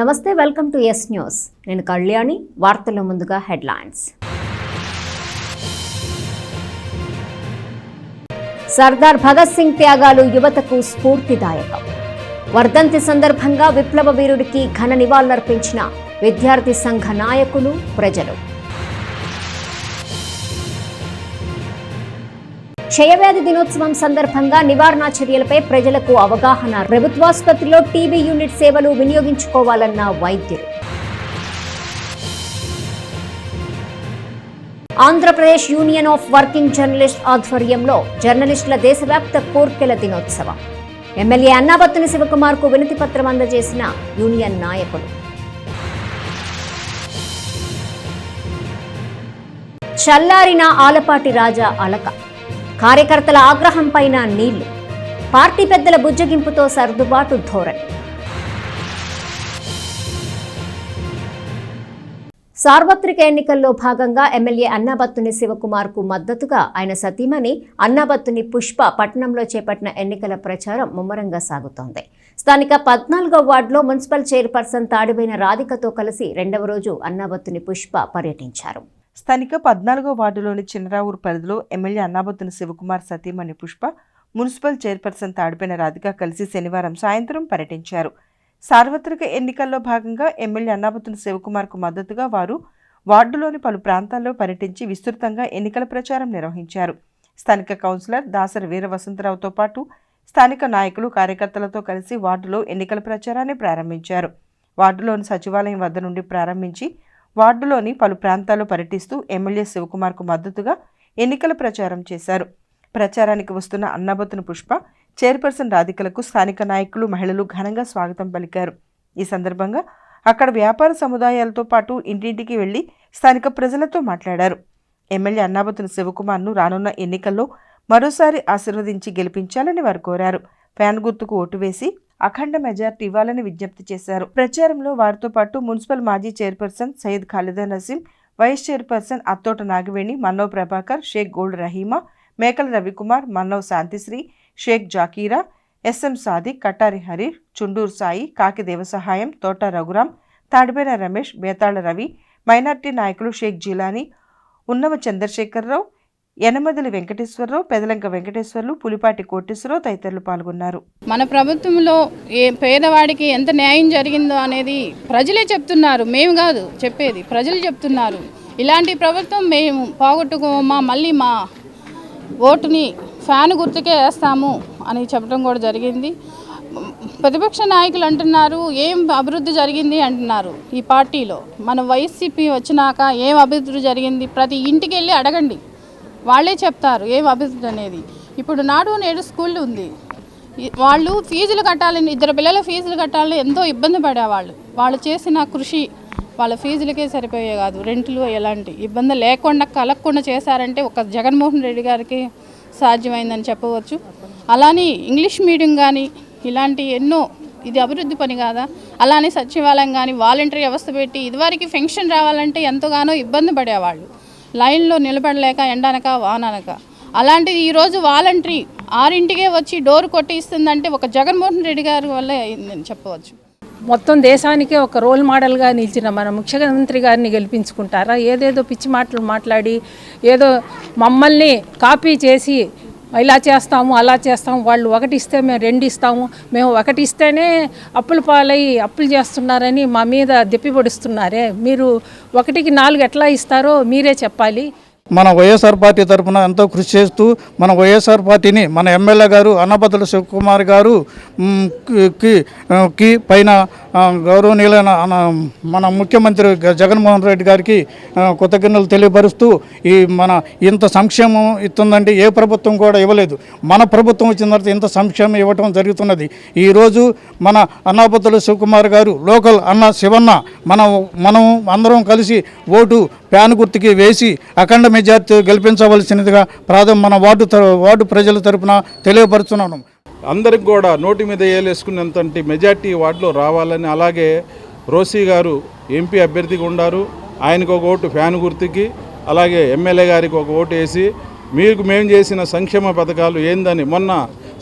నమస్తే, welcome to yes news. నేను కళ్యాణి. వార్తల్లో ముందుగా హెడ్లైన్స్. సర్దార్ భగత్ సింగ్ త్యాగాలు యువతకు స్ఫూర్తిదాయకం. వర్ధంతి సందర్భంగా విప్లవ వీరుడికి ఘన నివాళులర్పించిన విద్యార్థి సంఘ నాయకులు, ప్రజలు. క్షయవ్యాధి దినోత్సవం సందర్భంగా నివారణ చర్యలపై ప్రజలకు అవగాహన. ప్రభుత్వాసుపత్రిలో టీబీ యూనిట్ సేవలు వినియోగించుకోవాలన్న వైద్యులు. Andhra Pradesh union of working journalist ఆధ్వర్యంలో జర్నలిస్టుల దేశవ్యాప్త కోర్కెల దినోత్సవం. ఎమ్మెల్యే అన్నాబత్తుని శివకుమార్ కు వినతి పత్రం అందజేసిన యూనియన్ నాయకులు. చల్లారిన ఆలపాటి రాజా అలక. కార్యకర్తల ఆగ్రహం పైన నీళ్లు. పార్టీ పెద్దల బుజ్జగింపుతో సర్దుబాటు ధోరణి. సార్వత్రిక ఎన్నికల్లో భాగంగా ఎమ్మెల్యే అన్నాబత్తుని శివకుమార్ కు మద్దతుగా ఆయన సతీమణి అన్నాబత్తుని పుష్ప పట్టణంలో చేపట్టిన ఎన్నికల ప్రచారం ముమ్మరంగా సాగుతోంది. స్థానిక 14వ వార్డులో మున్సిపల్ చైర్పర్సన్ తాడిబోయిన రాధికతో కలిసి రెండవ రోజు అన్నాబత్తుని పుష్ప పర్యటించారు. స్థానిక 14వ వార్డులోని చిన్నరావూరు పరిధిలో ఎమ్మెల్యే అన్నాబత్తుని శివకుమార్ సతీమణి పుష్ప మున్సిపల్ చైర్పర్సన్ తాడిపోయిన రాధిక కలిసి శనివారం సాయంత్రం పర్యటించారు. సార్వత్రిక ఎన్నికల్లో భాగంగా ఎమ్మెల్యే అన్నాబత్తుని శివకుమార్కు మద్దతుగా వారు వార్డులోని పలు ప్రాంతాల్లో పర్యటించి విస్తృతంగా ఎన్నికల ప్రచారం నిర్వహించారు. స్థానిక కౌన్సిలర్ దాసరి వీర వసంతరావుతో పాటు స్థానిక నాయకులు, కార్యకర్తలతో కలిసి వార్డులో ఎన్నికల ప్రచారాన్ని ప్రారంభించారు. వార్డులోని సచివాలయం వద్ద నుండి ప్రారంభించి వార్డులోని పలు ప్రాంతాల్లో పర్యటిస్తూ ఎమ్మెల్యే శివకుమార్కు మద్దతుగా ఎన్నికల ప్రచారం చేశారు. ప్రచారానికి వస్తున్న అన్నాబత్తుని పుష్ప, చైర్పర్సన్ రాధికలకు స్థానిక నాయకులు, మహిళలు ఘనంగా స్వాగతం పలికారు. ఈ సందర్భంగా అక్కడ వ్యాపార సముదాయాలతో పాటు ఇంటింటికి వెళ్లి స్థానిక ప్రజలతో మాట్లాడారు. ఎమ్మెల్యే అన్నాబత్తుని శివకుమార్ను రానున్న ఎన్నికల్లో మరోసారి ఆశీర్వదించి గెలిపించాలని వారు కోరారు. ఫ్యాన్ గుర్తుకు ఓటు వేసి అఖండ మెజార్టీ ఇవ్వాలని విజ్ఞప్తి చేశారు. ప్రచారంలో వారితో పాటు మున్సిపల్ మాజీ chairperson Syed Khalida Naseem, vice chairperson Athota Nagaveni, Mannav Prabhakar, Shaik gold Rahima, Mekala Ravikumar, Mannav Shantisri, Shaik Zakira, SM Sadiq, Katari Hareer, Chunduru Sai, Kaki Devasahayam, Thota Raghuram, Tadipoyina Ramesh, Betala Ravi, minority నాయకులు షేక్ జిలానీ, ఉన్నవ చంద్రశేఖరరావు, యనమదలి వెంకటేశ్వరరావు, పెదలంక వెంకటేశ్వర్లు, పులిపాటి కోటేశ్వరరావు తదితరులు పాల్గొన్నారు. మన ప్రభుత్వంలో పేదవాడికి ఎంత న్యాయం జరిగిందో అనేది ప్రజలే చెప్తున్నారు, మేము కాదు చెప్పేది, ప్రజలు చెప్తున్నారు. ఇలాంటి ప్రభుత్వం మేము పోగొట్టుకోమా, మళ్ళీ మా ఓటుని ఫ్యాన్ గుర్తుకే వేస్తాము అని చెప్పడం కూడా జరిగింది. ప్రతిపక్ష నాయకులు అంటున్నారు ఏం అభివృద్ధి జరిగింది అంటున్నారు. ఈ పార్టీలో మన వైసీపీ వచ్చినాక ఏం అభివృద్ధి జరిగింది ప్రతి ఇంటికి వెళ్ళి అడగండి, వాళ్ళే చెప్తారు ఏం అభివృద్ధి అనేది. ఇప్పుడు నాడు నేడు స్కూల్ ఉంది, వాళ్ళు ఫీజులు కట్టాలని, 2 పిల్లల ఫీజులు కట్టాలని ఎంతో ఇబ్బంది పడేవాళ్ళు. వాళ్ళు చేసిన కృషి వాళ్ళ ఫీజులకే సరిపోయే కాదు, రెంట్లు ఎలాంటి ఇబ్బంది లేకుండా కలగకుండా చేశారంటే ఒక జగన్మోహన్ రెడ్డి గారికి సాధ్యమైందని చెప్పవచ్చు. అలానే ఇంగ్లీష్ మీడియం కానీ ఇలాంటి ఎన్నో, ఇది అభివృద్ధి పని కాదా? అలానే సచివాలయం కానీ వాలంటరీ వ్యవస్థ పెట్టి ఇదివరకు పెన్షన్ రావాలంటే ఎంతగానో ఇబ్బంది పడేవాళ్ళు, లైన్లో నిలబడలేక ఎండనక వాననక. అలాంటిది ఈరోజు వాలంటరీ 6 వచ్చి డోర్ కొట్టి ఇస్తుందంటే ఒక జగన్మోహన్ రెడ్డి గారి వల్లే అయిందని చెప్పవచ్చు. మొత్తం దేశానికే ఒక రోల్ మోడల్గా నిలిచిన మన ముఖ్యమంత్రి గారిని గెలిపించుకుంటారా? ఏదేదో పిచ్చి మాటలు మాట్లాడి ఏదో మమ్మల్ని కాపీ చేసి ఇలా చేస్తాము అలా చేస్తాము, వాళ్ళు 1 ఇస్తే మేము 2 ఇస్తాము, మేము 1 ఇస్తేనే అప్పుల పాలయ్యి అప్పులు చేస్తున్నారని మా మీద దెప్పిపొడుస్తున్నారే. మీరు 1కి 4 ఎట్లా ఇస్తారో మీరే చెప్పాలి. మన వైఎస్ఆర్ పార్టీ తరఫున ఎంతో కృషి చేస్తూ మన వైఎస్ఆర్ పార్టీని మన ఎమ్మెల్యే గారు అన్నాబత్తుని శివకుమార్ గారు కి పైన గౌరవనీయులైన మన ముఖ్యమంత్రి జగన్మోహన్ రెడ్డి గారికి కృతజ్ఞతలు తెలియపరుస్తూ ఈ మన ఇంత సంక్షేమం ఇస్తుందంటే ఏ ప్రభుత్వం కూడా ఇవ్వలేదు. మన ప్రభుత్వం వచ్చిన తర్వాత ఇంత సంక్షేమం ఇవ్వటం జరుగుతున్నది. ఈరోజు మన అన్నాబత్తుని శివకుమార్ గారు లోకల్ అన్న శివన్న మనం అందరం కలిసి ఓటు ఫ్యాన్ గుర్తుకి వేసి అఖండ మెజార్టీ గెలిపించవలసినదిగా మన వార్డు ప్రజల తరపున తెలియపరుస్తున్నాను. అందరికి కూడా నోటి మీద ఏలేసుకున్నంత మెజార్టీ వార్డులో రావాలని, అలాగే రోసీ గారు ఎంపీ అభ్యర్థిగా ఉన్నారు, ఆయనకు ఒక ఓటు ఫ్యాన్ గుర్తుకి, అలాగే ఎమ్మెల్యే గారికి ఒక ఓటు వేసి మేము చేసిన సంక్షేమ పథకాలు ఏందని మొన్న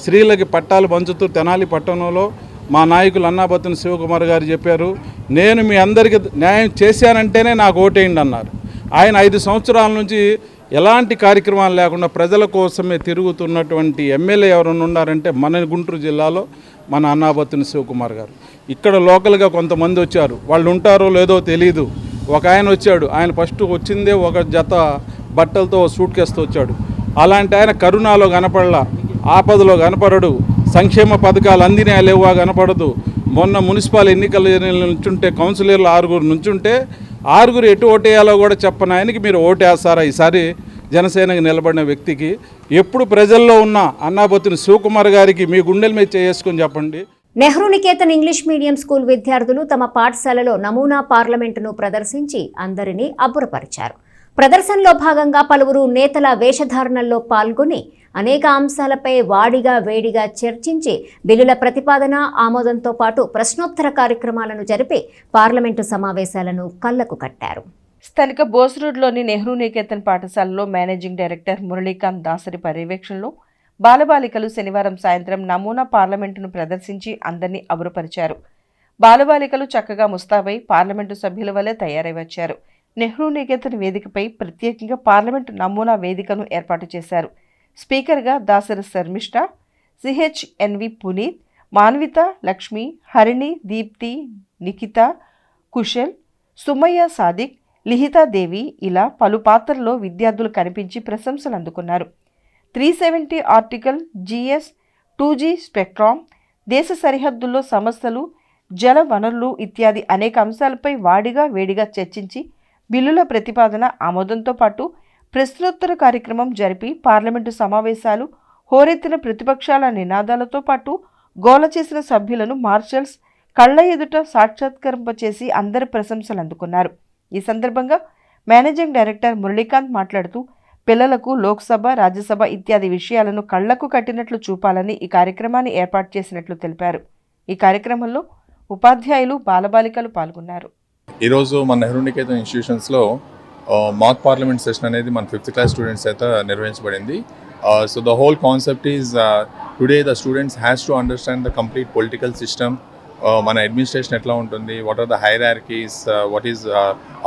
స్త్రీలకి పట్టాలు పంచుతూ తెనాలి పట్టణంలో మా నాయకులు అన్నాబత్తుని శివకుమార్ గారు చెప్పారు, నేను మీ అందరికీ న్యాయం చేశానంటేనే నాకు ఓటేయండి అన్నారు. ఆయన 5 సంవత్సరాల నుంచి ఎలాంటి కార్యక్రమాలు లేకుండా ప్రజల కోసమే తిరుగుతున్నటువంటి ఎమ్మెల్యే ఎవరైనా ఉన్నారంటే మన గుంటూరు జిల్లాలో మన అన్నాబత్తుని శివకుమార్ గారు. ఇక్కడ లోకల్గా కొంతమంది వచ్చారు, వాళ్ళు ఉంటారో లేదో తెలీదు. ఒక ఆయన వచ్చాడు, ఆయన ఫస్ట్ వచ్చిందే ఒక జత బట్టలతో సూట్ కేసుతో వచ్చాడు. అలాంటి ఆయన కరోనాలో కనపడలా, ఆపదలో కనపడడు, సంక్షేమ పథకాలు అందినా లేవా కనపడదు. మొన్న మున్సిపల్ ఎన్నికల నుంచుంటే కౌన్సిలర్లు 6 నుంచుంటే 6 ఎటు ఓటేయాలో కూడా చెప్పని ఆయనకి మీరు ఓటేస్తారా ఈసారి జనసేనకి నిలబడిన వ్యక్తికి? ఎప్పుడు ప్రజల్లో ఉన్న అన్నాబత్తుని శివకుమార్ గారికి మీ గుండెల మీద చేసుకొని చెప్పండి. Nehru Niketan English medium school విద్యార్థులు తమ పాఠశాలలో నమూనా పార్లమెంటును ప్రదర్శించి అందరినీ అబ్బురపరిచారు. ప్రదర్శనలో భాగంగా పలువురు నేతల వేషధారణల్లో పాల్గొని అనేక అంశాలపై వాడిగా వేడిగా చర్చించి బిల్లుల ప్రతిపాదన ఆమోదంతో పాటు ప్రశ్నోత్తర కార్యక్రమాలను జరిపి పార్లమెంటు సమావేశాలను కళ్లకు కట్టారు. స్థానిక బోస్ రోడ్లోని నెహ్రూ నికేతన్ పాఠశాలలో మేనేజింగ్ డైరెక్టర్ మురళీకాంత్ దాసరి పర్యవేక్షణలో బాలబాలికలు శనివారం సాయంత్రం నమూనా పార్లమెంటును ప్రదర్శించి అందరినీ అబ్బురపరిచారు. బాలబాలికలు చక్కగా ముస్తాబై పార్లమెంటు సభ్యుల వలె తయారై వచ్చారు. నెహ్రూ నికేతన్ వేదికపై ప్రత్యేకంగా పార్లమెంటు నమూనా వేదికను ఏర్పాటు చేశారు. స్పీకర్గా దాసరి శర్మిష్ట, సిహెచ్ఎన్వి పునీత్, మాన్విత, లక్ష్మి, హరిణి, దీప్తి, నిఖిత, కుశల్, సుమయ్య సాదిక్, లిహితాదేవి ఇలా పలు పాత్రల్లో విద్యార్థులు కనిపించి ప్రశంసలు అందుకున్నారు. 370 ఆర్టికల్, GS, 2G స్పెక్ట్రామ్, దేశ సరిహద్దుల్లో సమస్యలు, జల వనరులు ఇత్యాది అనేక అంశాలపై వాడిగా వేడిగా చర్చించి బిల్లుల ప్రతిపాదన ఆమోదంతో పాటు ప్రశ్నోత్తర కార్యక్రమం జరిపి పార్లమెంటు సమావేశాలు హోరెత్తిన ప్రతిపక్షాల నినాదాలతో పాటు గోల చేసిన సభ్యులను మార్షల్స్ కళ్ల ఎదుట సాక్షాత్కరింపచేసి అందరి ప్రశంసలు అందుకున్నారు. ఈ సందర్భంగా మేనేజింగ్ డైరెక్టర్ మురళీకాంత్ మాట్లాడుతూ పిల్లలకు లోక్సభ, రాజ్యసభ ఇత్యాది విషయాలను కళ్లకు కట్టినట్లు చూపాలని ఈ కార్యక్రమాన్ని ఏర్పాటు చేసినట్లు తెలిపారు. ఈ కార్యక్రమంలో ఉపాధ్యాయులు, బాలబాలికలు పాల్గొన్నారు. ఈరోజు మన నెహ్రూ నికేతన్ ఇన్స్టిట్యూషన్స్లో మాక్ పార్లమెంట్ సెషన్ అనేది మన 5th క్లాస్ స్టూడెంట్స్ అయితే నిర్వహించబడింది. So the whole concept is today the students has to understand the complete political system. మన అడ్మినిస్ట్రేషన్ ఎట్లా ఉంటుంది, what are the hierarchies, what is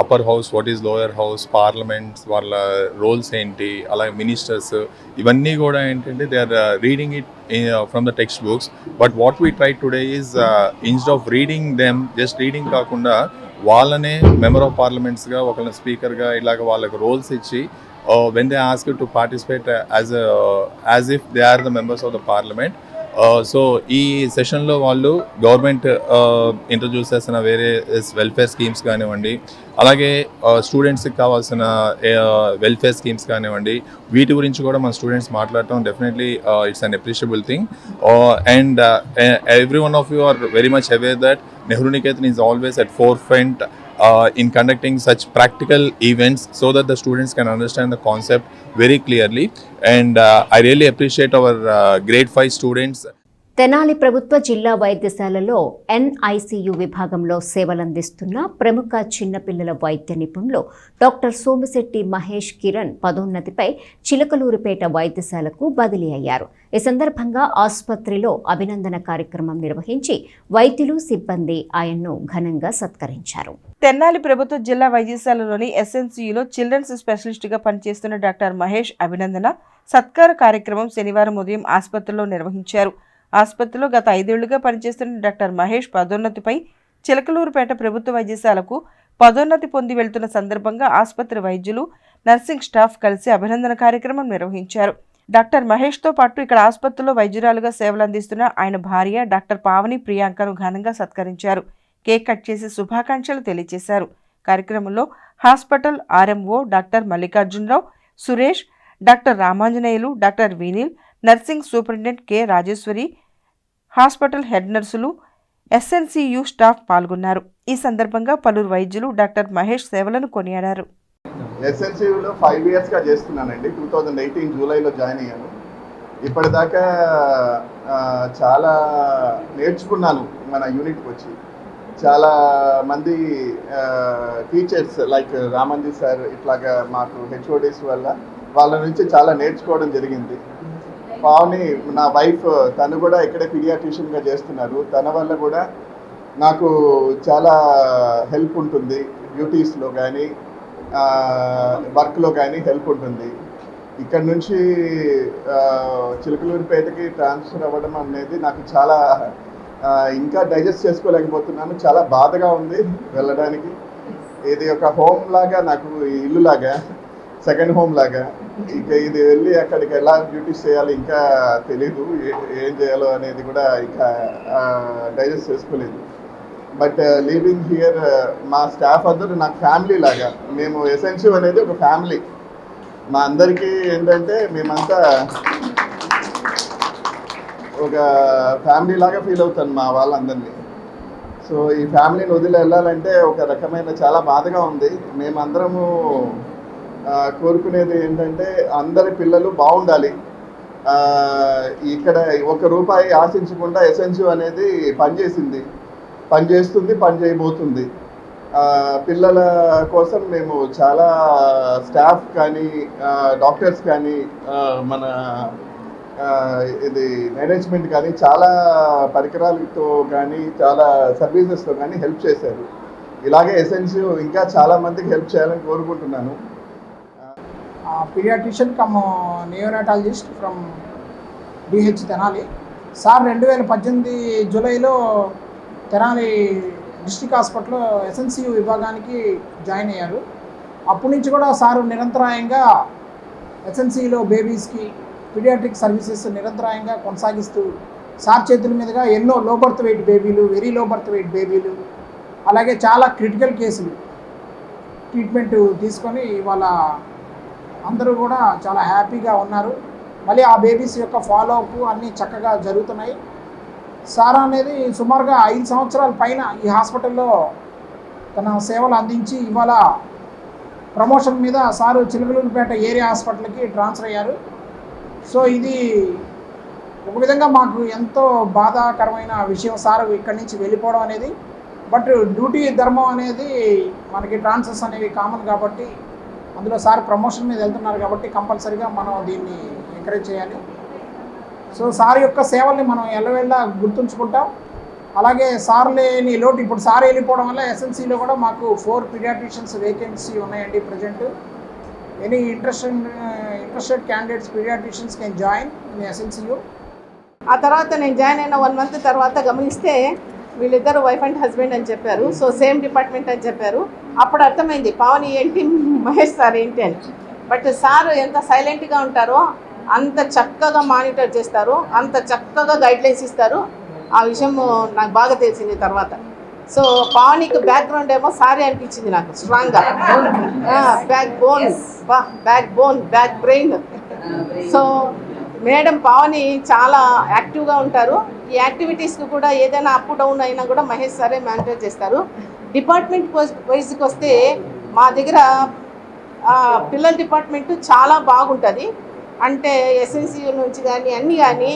upper house, what is lower house, parliaments వాళ్ళ roles ఏంటి, అలాగే ministers, ఇవన్నీ కూడా ఏంటంటే they are reading it from the text books. But what we try today is instead of reading them, just reading కాకుండా వాళ్ళనే member of పార్లమెంట్స్గా, ఒకళ్ళని స్పీకర్గా ఇలాగ వాళ్ళకి రోల్స్ ఇచ్చి when they ask you to participate as if they are the members of the parliament. So ఈ సెషన్లో వాళ్ళు గవర్నమెంట్ ఇంట్రడ్యూస్ చేసిన వేరే వెల్ఫేర్ స్కీమ్స్ కానివ్వండి, అలాగే స్టూడెంట్స్కి కావాల్సిన వెల్ఫేర్ స్కీమ్స్ కానివ్వండి, వీటి గురించి కూడా మన స్టూడెంట్స్ మాట్లాడటం definitely it's an appreciable thing. And every one of you are very much aware that Nehru Nikethan is always at forefront in conducting such practical events so that the students can understand the concept very clearly. And I really appreciate our grade 5 students. Tenali ప్రభుత్వ జిల్లా వైద్యశాలలో NICU విభాగంలో సేవలందిస్తున్న ప్రముఖ చిన్నపిల్లల వైద్య నిపుణులు doctor Somisetti Mahesh Kiran పదోన్నతిపై Chilakaluripet వైద్యశాలకు బదిలీ అయ్యారు. ఈ సందర్భంగా ఆసుపత్రిలో అభినందన కార్యక్రమం నిర్వహించి వైద్యులు, సిబ్బంది ఆయన్ను ఘనంగా సత్కరించారు. తెనాలి ప్రభుత్వ జిల్లా వైద్యశాలలోని SNCUలో చిల్డ్రన్స్ స్పెషలిస్ట్గా పనిచేస్తున్న డాక్టర్ మహేష్ అభినందన సత్కార కార్యక్రమం శనివారం ఉదయం ఆసుపత్రిలో నిర్వహించారు. ఆసుపత్రిలో గత 5 ఏళ్లుగా పనిచేస్తున్న డాక్టర్ మహేష్ పదోన్నతిపై చిలకలూరుపేట ప్రభుత్వ వైద్యశాలకు పదోన్నతి పొంది వెళ్తున్న సందర్భంగా ఆసుపత్రి వైద్యులు, నర్సింగ్ స్టాఫ్ కలిసి అభినందన కార్యక్రమం నిర్వహించారు. డాక్టర్ మహేష్తో పాటు ఇక్కడ ఆసుపత్రిలో వైద్యురాలుగా సేవలు అందిస్తున్న ఆయన భార్య డాక్టర్ పావని ప్రియాంకను ఘనంగా సత్కరించారు. కేక్ కట్ చేసి శుభాకాంక్షలు తెలియజేశారు. కార్యక్రమంలో hospital RMO doctor Mallikarjunarao, Suresh, doctor Ramanjaneyulu, doctor Vineel, nursing superintendent K. Rajeshwari, hospital head నర్సులు, SNCU స్టాఫ్ పాల్గొన్నారు. ఈ సందర్భంగా పలువురు వైద్యులు డాక్టర్ మహేష్ సేవలను కొనియాడారు. SNCUలో 5 ఇయర్స్గా చేస్తున్నానండి. 2018 జూలైలో జాయిన్ అయ్యాను. ఇప్పటిదాకా చాలా నేర్చుకున్నాను. మన యూనిట్కి వచ్చి చాలా మంది టీచర్స్ లైక్ రామంజీ సార్ ఇట్లాగా మాకు HODs వల్ల వాళ్ళ నుంచి చాలా నేర్చుకోవడం జరిగింది. పావని నా వైఫ్, తను కూడా ఇక్కడే పీడియాట్రిషియన్గా చేస్తున్నారు. తన వల్ల కూడా నాకు చాలా హెల్ప్ ఉంటుంది, డ్యూటీస్లో కానీ వర్క్లో కానీ హెల్ప్ ఉంటుంది. ఇక్కడ నుంచి చిలకలూరిపేటకి ట్రాన్స్ఫర్ అవ్వడం అనేది నాకు చాలా ఇంకా డైజెస్ట్ చేసుకోలేకపోతున్నాను. చాలా బాధగా ఉంది వెళ్ళడానికి. ఇది ఒక హోమ్ లాగా, నాకు ఇల్లు లాగా, సెకండ్ హోమ్ లాగా. ఇక ఇది వెళ్ళి అక్కడికి ఎలా డ్యూటీస్ చేయాలి ఇంకా తెలీదు, ఏం చేయాలో అనేది కూడా ఇంకా డైజెస్ట్ చేసుకోలేదు. బట్ లివింగ్ హియర్, మా స్టాఫ్ అందరూ నాకు ఫ్యామిలీ లాగా. మేము ఎసెన్షియల్ అనేది ఒక ఫ్యామిలీ. మా అందరికీ ఏంటంటే మేమంతా ఒక ఫ్యామిలీ లాగా ఫీల్ అవుతాను మా వాళ్ళందరినీ. సో ఈ ఫ్యామిలీని వదిలి వెళ్ళాలంటే ఒక రకమైన చాలా బాధగా ఉంది. మేమందరము కోరుకునేది ఏంటంటే అందరి పిల్లలు బాగుండాలి. ఇక్కడ ఒక రూపాయి ఆశించకుండా ఎసెన్షియల్ అనేది పనిచేస్తుంది, పని చేయబోతుంది. పిల్లల కోసం మేము చాలా స్టాఫ్ కానీ డాక్టర్స్ కానీ మన ఇది మేనేజ్మెంట్ కానీ చాలా పరికరాలతో కానీ చాలా సర్వీసెస్తో కానీ హెల్ప్ చేశారు. ఇలాగే ఎసెన్షియల్ ఇంకా చాలామందికి హెల్ప్ చేయాలని కోరుకుంటున్నాను. Pediatrician cum neonatologist from DH Tenali. Sir 2018 జూలైలో తెనాలి డిస్ట్రిక్ట్ హాస్పిటల్లో ఎస్ఎన్సియు విభాగానికి జాయిన్ అయ్యారు. అప్పటి నుంచి కూడా సారు నిరంతరాయంగా ఎస్ఎన్సిలో బేబీస్కి పీడియాట్రిక్ సర్వీసెస్ నిరంతరాయంగా కొనసాగిస్తూ సార్ చేతుల మీదుగా ఎన్నో లో బర్త్ వెయిట్ బేబీలు, వెరీ లో బర్త్ వెయిట్ బేబీలు, అలాగే చాలా క్రిటికల్ కేసులు ట్రీట్మెంట్ తీసుకొని వాళ్ళ అందరూ కూడా చాలా హ్యాపీగా ఉన్నారు. మళ్ళీ ఆ బేబీస్ యొక్క ఫాలోఅప్ అన్నీ చక్కగా జరుగుతున్నాయి. సార్ అనేది సుమారుగా 5 సంవత్సరాల పైన ఈ హాస్పిటల్లో తన సేవలు అందించి ఇవాళ ప్రమోషన్ మీద సారు చిలకలూరిపేట ఏరియా హాస్పిటల్కి ట్రాన్స్ఫర్ అయ్యారు. సో ఇది ఒక విధంగా మాకు ఎంతో బాధాకరమైన విషయం సార్ ఇక్కడి నుంచి వెళ్ళిపోవడం అనేది. బట్ డ్యూటీ ధర్మం అనేది మనకి ట్రాన్స్ఫర్స్ అనేవి కామన్ కాబట్టి, అందులో సార్ ప్రమోషన్ మీద వెళ్తున్నారు కాబట్టి కంపల్సరీగా మనం దీన్ని ఎంకరేజ్ చేయాలి. సో సార్ యొక్క సేవల్ని మనం ఎల్లవేళ్ళ గుర్తుంచుకుంటాం. అలాగే సార్ లేని లోటు, ఇప్పుడు సార్ వెళ్ళిపోవడం వల్ల ఎస్ఎన్సీలో కూడా మాకు 4 పీడియాట్రిషియన్స్ వేకెన్సీ ఉన్నాయండి present. Any interested candidates paediatricians can join in SNCU. ఆ తర్వాత నేను జాయిన్ అయిన 1 మంత్ తర్వాత గమనిస్తే వీళ్ళిద్దరు వైఫ్ అండ్ హస్బెండ్ అని చెప్పారు. సో సేమ్ డిపార్ట్మెంట్ అని చెప్పారు. అప్పుడు అర్థమైంది పావని ఏంటి, మహేష్ సార్ ఏంటి అని. బట్ సార్ ఎంత సైలెంట్గా ఉంటారో అంత చక్కగా మానిటర్ చేస్తారు, అంత చక్కగా గైడ్లైన్స్ ఇస్తారు. ఆ విషయం నాకు బాగా తెలిసింది తర్వాత. సో పావనికి బ్యాక్గ్రౌండ్ ఏమో సారీ అనిపించింది నాకు స్ట్రాంగ్గా. Back bone back brain. So madam Pavani చాలా యాక్టివ్గా ఉంటారు. ఈ యాక్టివిటీస్కి కూడా ఏదైనా అప్ డౌన్ అయినా కూడా మహేష్ సారే మేనేజ్ చేస్తారు. డిపార్ట్మెంట్ వైజ్కి వస్తే మా దగ్గర పిల్లల డిపార్ట్మెంట్ చాలా బాగుంటుంది. అంటే ఎస్ఎన్సీ నుంచి కానీ అన్నీ కానీ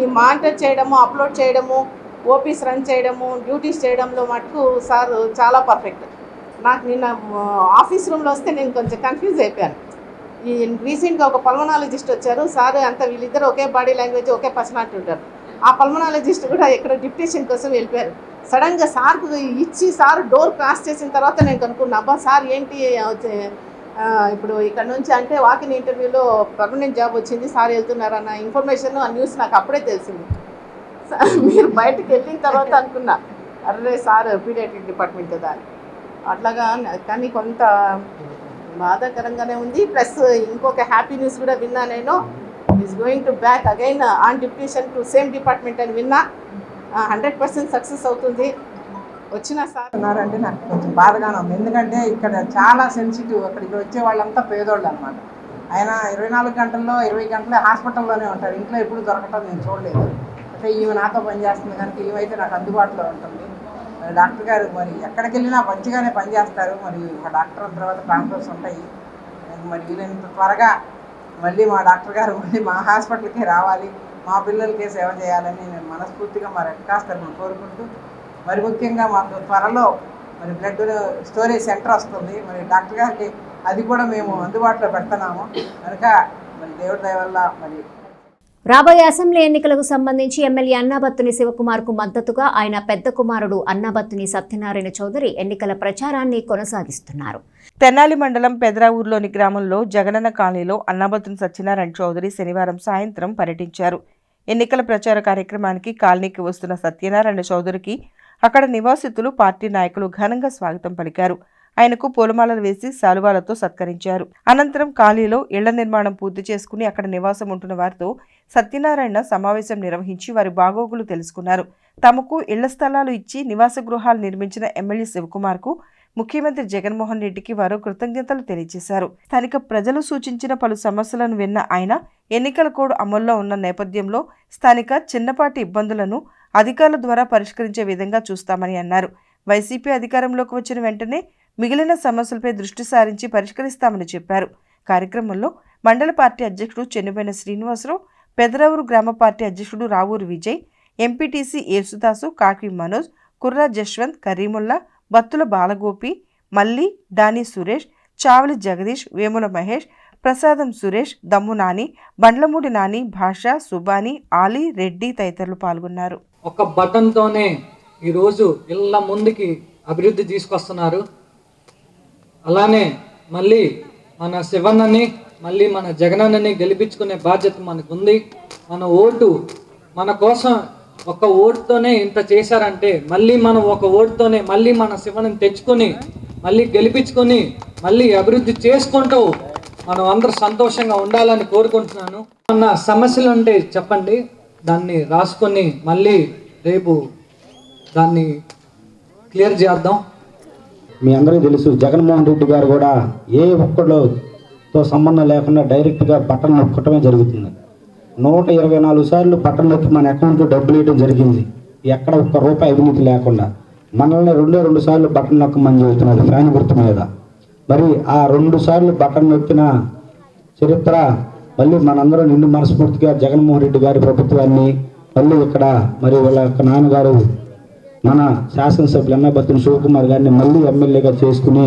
ఈ మానిటర్ చేయడము, అప్లోడ్ చేయడము, ఓపీస్ రన్ చేయడము, డ్యూటీస్ చేయడంలో మటుకు సార్ చాలా పర్ఫెక్ట్. నాకు నిన్న ఆఫీస్ రూమ్లో వస్తే నేను కొంచెం కన్ఫ్యూజ్ అయిపోయాను. ఈ రీసెంట్గా ఒక పల్మనాలజిస్ట్ వచ్చారు. సార్ అంతా వీళ్ళిద్దరు ఒకే బాడీ లాంగ్వేజ్, ఒకే పర్సనాలిటీ ఉంటారు. ఆ పల్మనాలజిస్ట్ కూడా ఇక్కడ డిప్యుటేషన్ కోసం వెళ్ళిపోయారు. సడన్గా సార్కు ఇచ్చి సార్ డోర్ క్రాస్ చేసిన తర్వాత నేను కనుక్కున్నా, అబ్బా సార్ ఏంటి ఇప్పుడు ఇక్కడ నుంచి అంటే వాకిన్ ఇంటర్వ్యూలో పర్మనెంట్ జాబ్ వచ్చింది, సార్ వెళ్తున్నారన్న ఇన్ఫర్మేషన్, ఆ న్యూస్ నాకు అప్పుడే తెలిసింది. మీరు బయటకు వెళ్ళిన తర్వాత అనుకున్నా, అరే సార్ పీడియాట్రిక్ డిపార్ట్మెంట్ కదా అని. అట్లాగా కానీ కొంత బాధాకరంగానే ఉంది. ప్లస్ ఇంకొక హ్యాపీ న్యూస్ కూడా విన్నా నేను. Is going to back again on deputation to same department అని విన్నా. 100% సక్సెస్ అవుతుంది. వచ్చిన సార్ ఉన్నారంటే నాకు కొంచెం బాధగానే ఉంది. ఎందుకంటే ఇక్కడ చాలా సెన్సిటివ్. అక్కడికి వచ్చే వాళ్ళంతా పేదోళ్ళు అనమాట. ఆయన 24 గంటల్లో 20 గంటలే హాస్పిటల్లోనే ఉంటారు. ఇంట్లో ఎప్పుడు దొరకటం నేను చూడలేదు. అంటే ఈమె నాతో పనిచేస్తుంది కనుక ఈమెయితే నాకు అందుబాటులో ఉంటుంది. డాక్టర్ గారు మరి ఎక్కడికి వెళ్ళినా మంచిగానే పనిచేస్తారు. మరి మా డాక్టర్ తర్వాత ట్రాన్స్ఫర్స్ ఉంటాయి. మరి వీలైనంత త్వరగా మళ్ళీ మా డాక్టర్ గారు మళ్ళీ మా హాస్పిటల్కి రావాలి, మా పిల్లలకే సేవ చేయాలని నేను మనస్ఫూర్తిగా మా రెడ్ క్రాస్ తరఫున కోరుకుంటూ, మరి ముఖ్యంగా మాకు త్వరలో మరి బ్లడ్ స్టోరేజ్ సెంటర్ వస్తుంది. మరి డాక్టర్ గారికి అది కూడా మేము అందుబాటులో పెడుతున్నాము కనుక మరి దేవుడి దయ వల్ల మరి రాబోయే అసెంబ్లీ ఎన్నికలకు సంబంధించి ఎమ్మెల్యే అన్నాబత్తుని శివకుమార్కు మద్దతుగా ఆయన పెద్ద కుమారుడు అన్నాబత్తుని సత్యనారాయణ చౌదరి ఎన్నికల ప్రచారాన్ని కొనసాగిస్తున్నారు. తెనాలి మండలం పెదరావూరులోని గ్రామంలో జగనన్న కాలనీలో అన్నాబత్తుని సత్యనారాయణ చౌదరి శనివారం సాయంత్రం పర్యటించారు. ఎన్నికల ప్రచార కార్యక్రమానికి కాలనీకి వస్తున్న సత్యనారాయణ చౌదరికి అక్కడ నివాసితులు, పార్టీ నాయకులు ఘనంగా స్వాగతం పలికారు. ఆయనకు పూలమాలలు వేసి శాలువాలతో సత్కరించారు. అనంతరం కాలనీలో ఇళ్ల నిర్మాణం పూర్తి చేసుకుని అక్కడ నివాసం ఉంటున్న వారితో సత్యనారాయణ సమావేశం నిర్వహించి వారి బాగోగులు తెలుసుకున్నారు. తమకు ఇళ్ల స్థలాలు ఇచ్చి నివాస గృహాలు నిర్మించిన ఎమ్మెల్యే శివకుమార్కు ముఖ్యమంత్రి జగన్మోహన్ రెడ్డికి వారు కృతజ్ఞతలు తెలియజేశారు. స్థానిక ప్రజలు సూచించిన పలు సమస్యలను విన్న ఆయన ఎన్నికల కోడ్ అమల్లో ఉన్న నేపథ్యంలో స్థానిక చిన్నపాటి ఇబ్బందులను అధికారుల ద్వారా పరిష్కరించే విధంగా చూస్తామని అన్నారు. వైసీపీ అధికారంలోకి వచ్చిన వెంటనే మిగిలిన సమస్యలపై దృష్టి సారించి పరిష్కరిస్తామని చెప్పారు. కార్యక్రమంలో మండల పార్టీ అధ్యక్షుడు చెన్నుబైన శ్రీనివాసరావు, పెదరావూరు గ్రామ పార్టీ అధ్యక్షుడు రావూరు విజయ్, ఎంపీటీసీ యేసుదాసు, కాకి మనోజ్, కుర్రా జశ్వంత్, కరీముల్లా, బత్తుల బాలగోపి, మల్లి, డాని సురేష్, చావలి జగదీష్, వేముల మహేష్, ప్రసాదం సురేష్, దమ్ము నాని, బండ్లమూడి నాని, భాష, సుబాని, ఆలీ, రెడ్డి తదితరులు పాల్గొన్నారు. ఒక బటన్తోనే ఈరోజు ఇళ్ళ ముందుకి అభివృద్ధి తీసుకొస్తున్నారు. అలానే మళ్ళీ మన శివన్నని, మళ్ళీ మన జగనన్నని గెలిపించుకునే బాధ్యత మనకుంది. మన ఓటు మన కోసం ఒక ఓటుతోనే ఇంత చేశారంటే మళ్ళీ మనం ఒక ఓటుతోనే మళ్ళీ మన శివన్నని తెచ్చుకొని మళ్ళీ గెలిపించుకొని మళ్ళీ అభివృద్ధి చేసుకుంటూ మనం అందరూ సంతోషంగా ఉండాలని కోరుకుంటున్నాను. మన సమస్యలు ఉంటే చెప్పండి, దాన్ని రాసుకొని మళ్ళీ రేపు దాన్ని క్లియర్ చేద్దాం. మీ అందరికీ తెలుసు, జగన్మోహన్ రెడ్డి గారు కూడా ఏ ఒక్కడితో సంబంధం లేకుండా డైరెక్ట్గా బటన్ నొక్కటమే జరుగుతుంది. 124 సార్లు బటన్ నొక్కి మన అకౌంట్లో డబ్బులు వేయడం జరిగింది, ఎక్కడ ఒక్క రూపాయి అవినీతి లేకుండా. మనల్ని 2 సార్లు బటన్ నొక్కమని చెబుతున్నారు ఫ్యాన్ గుర్తు మీద. మరి ఆ 2 సార్లు బటన్ నొక్కిన చరిత్ర మళ్ళీ మనందరం నిండు మనస్ఫూర్తిగా జగన్మోహన్ రెడ్డి గారి ప్రభుత్వాన్ని మళ్ళీ ఇక్కడ మరి వాళ్ళ యొక్క నాన్నగారు మన శాసనసభ్యులు అన్నాబత్తుని శివకుమార్ గారిని మళ్ళీ ఎమ్మెల్యేగా చేసుకుని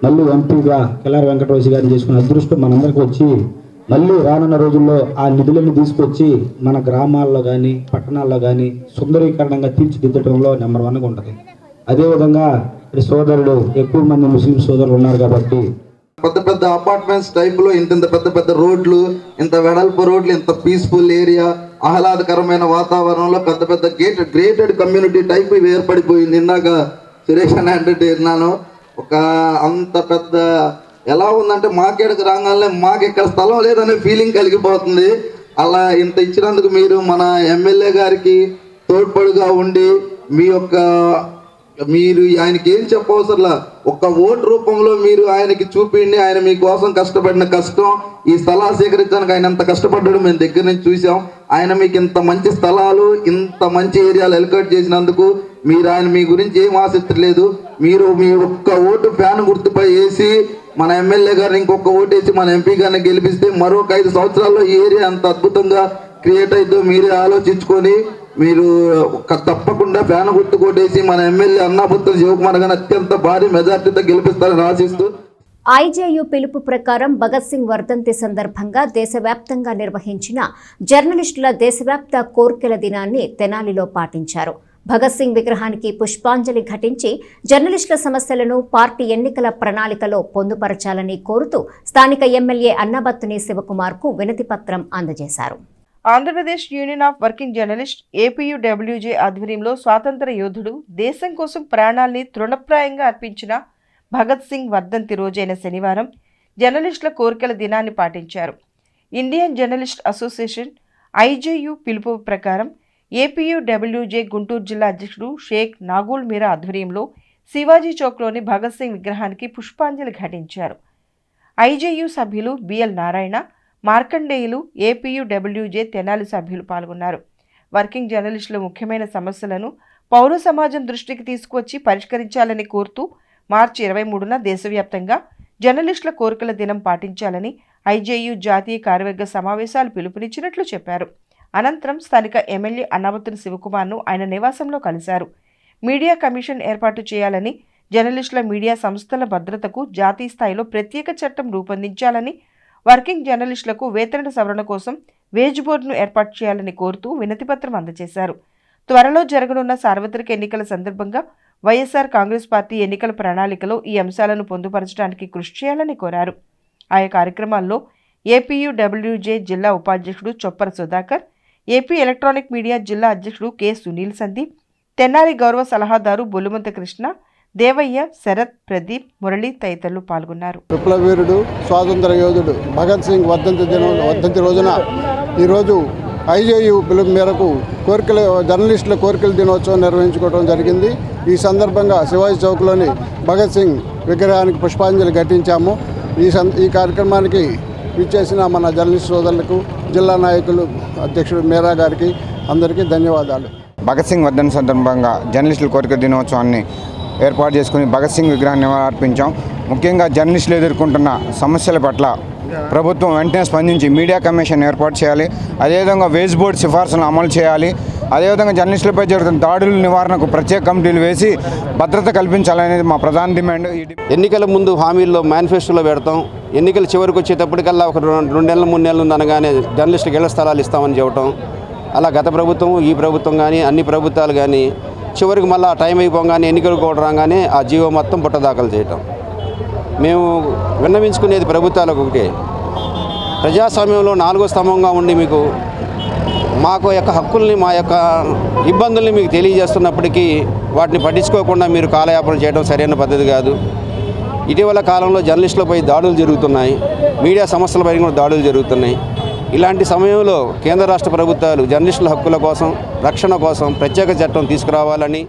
మళ్ళీ ఎంపీగా కిలారి వెంకటరావు గారిని చేసుకునే అదృష్టం మనందరికీ వచ్చి మళ్ళీ రానున్న రోజుల్లో ఆ నిధులను తీసుకొచ్చి మన గ్రామాల్లో కానీ పట్టణాల్లో కానీ సుందరీకరణంగా తీర్చిదిద్దడంలో నెంబర్ 1గా ఉంటుంది. అదేవిధంగా సోదరులు ఎక్కువ మంది ముస్లిం సోదరులు ఉన్నారు కాబట్టి పెద్ద పెద్ద అపార్ట్మెంట్స్ టైపులో ఇంత పెద్ద పెద్ద రోడ్లు, ఇంత వెడల్పు రోడ్లు, ఇంత పీస్ఫుల్ ఏరియా, ఆహ్లాదకరమైన వాతావరణంలో పెద్ద పెద్ద గ్రేటెడ్ కమ్యూనిటీ టైప్ ఏర్పడిపోయింది. ఇందాక సురేష్ అన్న అంటే విన్నాను, ఒక అంత పెద్ద ఎలా ఉందంటే మాకేడకు రాగానే మాకు ఇక్కడ స్థలం లేదనే ఫీలింగ్ కలిగిపోతుంది. అలా ఇంత ఇచ్చినందుకు మీరు మన ఎమ్మెల్యే గారికి తోడ్పడుగా ఉండి మీరు ఆయనకి ఏం చెప్పవసరలా, ఒక్క ఓటు రూపంలో మీరు ఆయనకి చూపిండి. ఆయన మీకోసం కష్టపడిన కష్టం, ఈ స్థలాలు సేకరించడానికి ఆయన ఎంత కష్టపడ్డాడు మేము దగ్గర నుంచి చూసాం. ఆయన మీకు ఇంత మంచి స్థలాలు, ఇంత మంచి ఏరియాలు ఎలకేట్ చేసినందుకు మీరు ఆయన మీ గురించి ఏం ఆశించలేదు. మీరు మీ ఒక్క ఓటు ఫ్యాన్ గుర్తుపై వేసి మన ఎమ్మెల్యే గారిని ఇంకొక ఓటు వేసి మన ఎంపీ గారిని గెలిపిస్తే మరొక 5 సంవత్సరాల్లో ఈ ఏరియా అంత అద్భుతంగా క్రియేట్ అయిద్దో మీరే ఆలోచించుకొని మీరు తప్పకుండా ఫ్యాన్ గుర్తు కొట్టేసి మన ఎమ్మెల్యే అన్నాబత్తుని శివకుమార్ గారిని అత్యంత భారీ మెజార్టీతో గెలిపిస్తారని ఆశిస్తూ ఐజేయు పిలుపు ప్రకారం భగత్ సింగ్ వర్ధంతి సందర్భంగా దేశవ్యాప్తంగా నిర్వహించిన జర్నలిస్టుల దేశవ్యాప్త కోర్కెల దినాన్ని తెనాలిలో పాటించారు. భగత్ సింగ్ విగ్రహానికి పుష్పాంజలి ఘటించి జర్నలిస్టుల సమస్యలను పార్టీ ఎన్నికల ప్రణాళికలో పొందుపరచాలని కోరుతూ స్థానిక ఎమ్మెల్యే అన్నాబత్తుని శివకుమార్కు వినతిపత్రం అందజేశారు. Andhra Pradesh union of working journalist APUWJ ఆధ్వర్యంలో స్వాతంత్ర యోధుడు, దేశం కోసం ప్రాణాల్ని తృణప్రాయంగా అర్పించిన భగత్ సింగ్ వర్ధంతి రోజైన శనివారం జర్నలిస్టుల కోరికల దినాన్ని పాటించారు. ఇండియన్ జర్నలిస్ట్ అసోసియేషన్ ఐజేయు పిలుపు ప్రకారం ఏపీయూడబ్ల్యూజే గుంటూరు జిల్లా అధ్యక్షుడు షేక్ నాగూల్ మీరా ఆధ్వర్యంలో శివాజీ చౌక్లోని భగత్ సింగ్ విగ్రహానికి పుష్పాంజలి ఘటించారు. ఐజేయు సభ్యులు బిఎల్ నారాయణ, మార్కండేయులు, ఏపీయూడబ్ల్యూజే తెనాలి సభ్యులు పాల్గొన్నారు. వర్కింగ్ జర్నలిస్టుల ముఖ్యమైన సమస్యలను పౌర సమాజం దృష్టికి తీసుకువచ్చి పరిష్కరించాలని కోరుతూ మార్చి 23న దేశవ్యాప్తంగా జర్నలిస్టుల కోరికల దినం పాటించాలని ఐజేయు జాతీయ కార్యవర్గ సమావేశాలు పిలుపునిచ్చినట్లు చెప్పారు. అనంతరం స్థానిక ఎమ్మెల్యే అన్నాబత్తుని శివకుమార్ను ఆయన నివాసంలో కలిశారు. మీడియా కమిషన్ ఏర్పాటు చేయాలని, జర్నలిస్టుల మీడియా సంస్థల భద్రతకు జాతీయ స్థాయిలో ప్రత్యేక చట్టం రూపొందించాలని, వర్కింగ్ జర్నలిస్టులకు వేతన సవరణ కోసం వేజ్ బోర్డును ఏర్పాటు చేయాలని కోరుతూ వినతిపత్రం అందజేశారు. త్వరలో జరగనున్న సార్వత్రిక ఎన్నికల సందర్భంగా వైఎస్ఆర్ కాంగ్రెస్ పార్టీ ఎన్నికల ప్రణాళికలో ఈ అంశాలను పొందుపరచడానికి కృషి చేయాలని కోరారు. ఆయా కార్యక్రమాల్లో ఏపీయూడబ్ల్యూజే జిల్లా ఉపాధ్యక్షుడు Choppara Sudhakar, AP electronic media జిల్లా అధ్యక్షుడు కె సునీల్ సందీప్, తెన్నాలి గౌరవ సలహాదారు బొల్లుమంత కృష్ణ, దేవయ్య, శరత్, ప్రదీప్, మురళి తదితరులు పాల్గొన్నారు. విప్లవీరుడు, స్వాతంత్ర యోధుడు భగత్ సింగ్ వర్ధంతి రోజున ఈరోజు ఐజేయు పిలుపు మేరకు జర్నలిస్టుల కోరికల దినోత్సవం నిర్వహించుకోవడం జరిగింది. ఈ సందర్భంగా శివాజీ చౌక్లోని భగత్ సింగ్ విగ్రహానికి పుష్పాంజలి ఘటించాము. ఈ కార్యక్రమానికి విచ్చేసిన మన జర్నలిస్ట్ సోదరులకు, జిల్లా నాయకులు, అధ్యక్షుడు మీరా గారికి అందరికీ ధన్యవాదాలు. భగత్ సింగ్ వర్ధంతి సందర్భంగా జర్నలిస్టుల కోరిక దినోత్సవాన్ని ఏర్పాటు చేసుకుని భగత్ సింగ్ విగ్రహాన్ని అర్పించాం. ముఖ్యంగా జర్నలిస్టులు ఎదుర్కొంటున్న సమస్యల పట్ల ప్రభుత్వం వెంటనే స్పందించి మీడియా కమిషన్ ఏర్పాటు చేయాలి. అదేవిధంగా వేజ్ బోర్డు సిఫార్సులను అమలు చేయాలి. అదేవిధంగా జర్నలిస్టులపై జరుగుతున్న దాడుల నివారణకు ప్రత్యేక కమిటీలు వేసి భద్రత కల్పించాలనేది మా ప్రధాన డిమాండ్. ఎన్నికల ముందు హామీల్లో మేనిఫెస్టోలో పెడతాం, ఎన్నికల చివరికి వచ్చేటప్పటికల్లా ఒక 2 నెలలు 3 నెలలు ఉందనగానే జర్నలిస్టులకు ఇళ్ల స్థలాలు ఇస్తామని చెప్పటం. అలా గత ప్రభుత్వం, ఈ ప్రభుత్వం కానీ అన్ని ప్రభుత్వాలు కానీ చివరికి మళ్ళీ టైం అయిపోగానే ఎన్నికలు కూడా రాగానే ఆ జీవో మొత్తం పుట్టదాఖలు చేయటం. మేము విన్నవించుకునేది ప్రభుత్వాలకు ఒకటే, ప్రజాస్వామ్యంలో 4వ స్తంభంగా ఉండి మీకు మాకు యొక్క హక్కుల్ని, మా యొక్క ఇబ్బందుల్ని మీకు తెలియజేస్తున్నప్పటికీ వాటిని పట్టించుకోకుండా మీరు కాలయాపన చేయడం సరైన పద్ధతి కాదు. ఇటీవల కాలంలో జర్నలిస్టులపై దాడులు జరుగుతున్నాయి, మీడియా సంస్థలపై కూడా దాడులు జరుగుతున్నాయి. ఇలాంటి సమయంలో కేంద్ర రాష్ట్ర ప్రభుత్వాలు జర్నలిస్టుల హక్కుల కోసం, రక్షణ కోసం ప్రత్యేక చట్టం తీసుకురావాలని,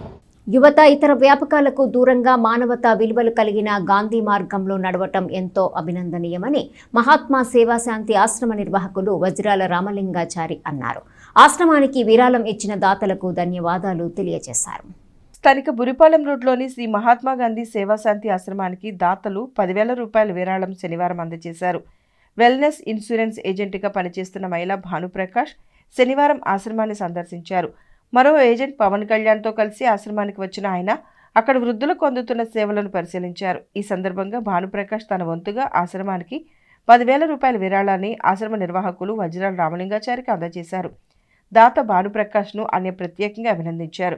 యువత ఇతర వ్యాపకాలకు దూరంగా మానవతా విలువలు కలిగిన గాంధీ మార్గంలో నడవటం ఎంతో అభినందనీయమని మహాత్మా సేవాశాంతి ఆశ్రమ నిర్వాహకులు వజ్రాల రామలింగాచారి అన్నారు. ఆశ్రమానికి విరాళం ఇచ్చిన దాతలకు ధన్యవాదాలు తెలియజేశారు. స్థానిక బురిపాలెం రోడ్లోని శ్రీ మహాత్మా గాంధీ సేవాశాంతి ఆశ్రమానికి దాతలు 10,000 రూపాయల విరాళం శనివారం అందజేశారు. వెల్నెస్ ఇన్సూరెన్స్ ఏజెంట్గా పనిచేస్తున్న మహిళా భానుప్రకాష్ శనివారం ఆశ్రమాన్ని సందర్శించారు. మరో ఏజెంట్ పవన్ కళ్యాణ్తో కలిసి ఆశ్రమానికి వచ్చిన ఆయన అక్కడ వృద్ధులకు అందుతున్న సేవలను పరిశీలించారు. ఈ సందర్భంగా భానుప్రకాష్ తన వంతుగా ఆశ్రమానికి 10,000 రూపాయల విరాళాన్ని ఆశ్రమ నిర్వాహకులు వజ్రాల రామలింగాచారికి అందజేశారు. దాత భానుప్రకాష్ను ఆయన ప్రత్యేకంగా అభినందించారు.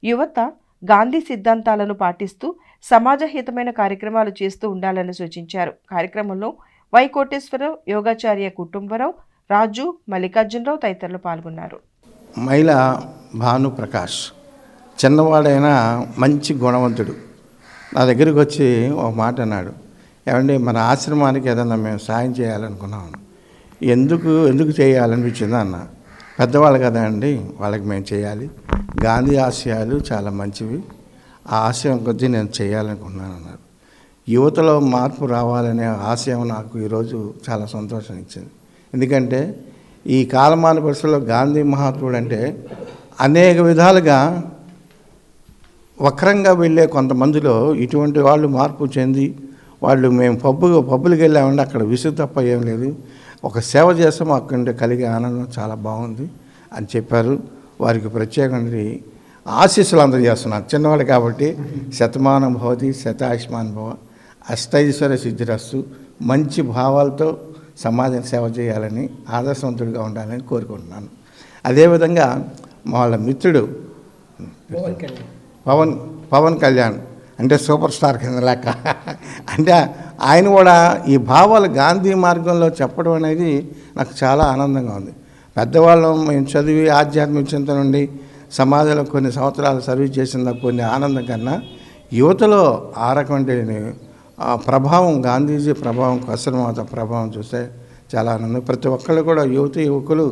యువత గాంధీ సిద్ధాంతాలను పాటిస్తూ సమాజహితమైన కార్యక్రమాలు చేస్తూ ఉండాలని సూచించారు. కార్యక్రమంలో వై కోటేశ్వరరావు, యోగాచార్య కుటుంబరావు, రాజు, మల్లికార్జునరావు తదితరులు పాల్గొన్నారు. మహిళ భానుప్రకాష్ చిన్నవాడైనా మంచి గుణవంతుడు. నా దగ్గరికి వచ్చి ఒక మాట అన్నాడు, ఏమండి మన ఆశ్రమానికి ఏదన్నా మేము సాయం చేయాలనుకున్నాము, ఎందుకు చేయాలనిపించింది అన్న. పెద్దవాళ్ళు కదా అండి, వాళ్ళకి మేము చేయాలి, గాంధీ ఆశయాలు చాలా మంచివి, ఆ ఆశయం కొద్దీ నేను చేయాలనుకున్నాను అన్నారు. యువతలో మార్పు రావాలనే ఆశయం నాకు ఈరోజు చాలా సంతోషం ఇచ్చింది. ఎందుకంటే ఈ కాలమాన పరిస్థితుల్లో గాంధీ మహాత్ముడు అంటే అనేక విధాలుగా వక్రంగా వెళ్ళే కొంతమందిలో ఇటువంటి వాళ్ళు మార్పు చెంది మేము పబ్బులకు వెళ్ళామంటే అక్కడ విసుగు తప్ప ఏం లేదు, ఒక సేవ చేస్తాము, అక్కడ కలిగే ఆనందం చాలా బాగుంది అని చెప్పారు. వారికి ప్రత్యేకంగా ఆశీస్సులు అందజేస్తున్నారు. చిన్నవాడు కాబట్టి శతమానం భవతి శతాయుష్మాన్ భవ, అష్టైశ్వర్య సిద్ధిరస్తు, మంచి భావాలతో సమాజం సేవ చేయాలని, ఆదర్శవంతుడిగా ఉండాలని కోరుకుంటున్నాను. అదేవిధంగా వాళ్ళ మిత్రుడు పవన్ కళ్యాణ్ అంటే సూపర్ స్టార్ కింద లెక్క. అంటే ఆయన కూడా ఈ భావాలు గాంధీ మార్గంలో చెప్పడం అనేది నాకు చాలా ఆనందంగా ఉంది. పెద్దవాళ్ళం మేము చదివి ఆధ్యాత్మిక చింతన నుండి సమాజంలో కొన్ని సంవత్సరాలు సర్వీస్ చేసిన కొన్ని ఆనందం కన్నా యువతలో ఆ రకమైన ప్రభావం, గాంధీజీ ప్రభావం, కసరమాత ప్రభావం చూస్తే చాలా ఆనందం. ప్రతి ఒక్కళ్ళు కూడా యువకులు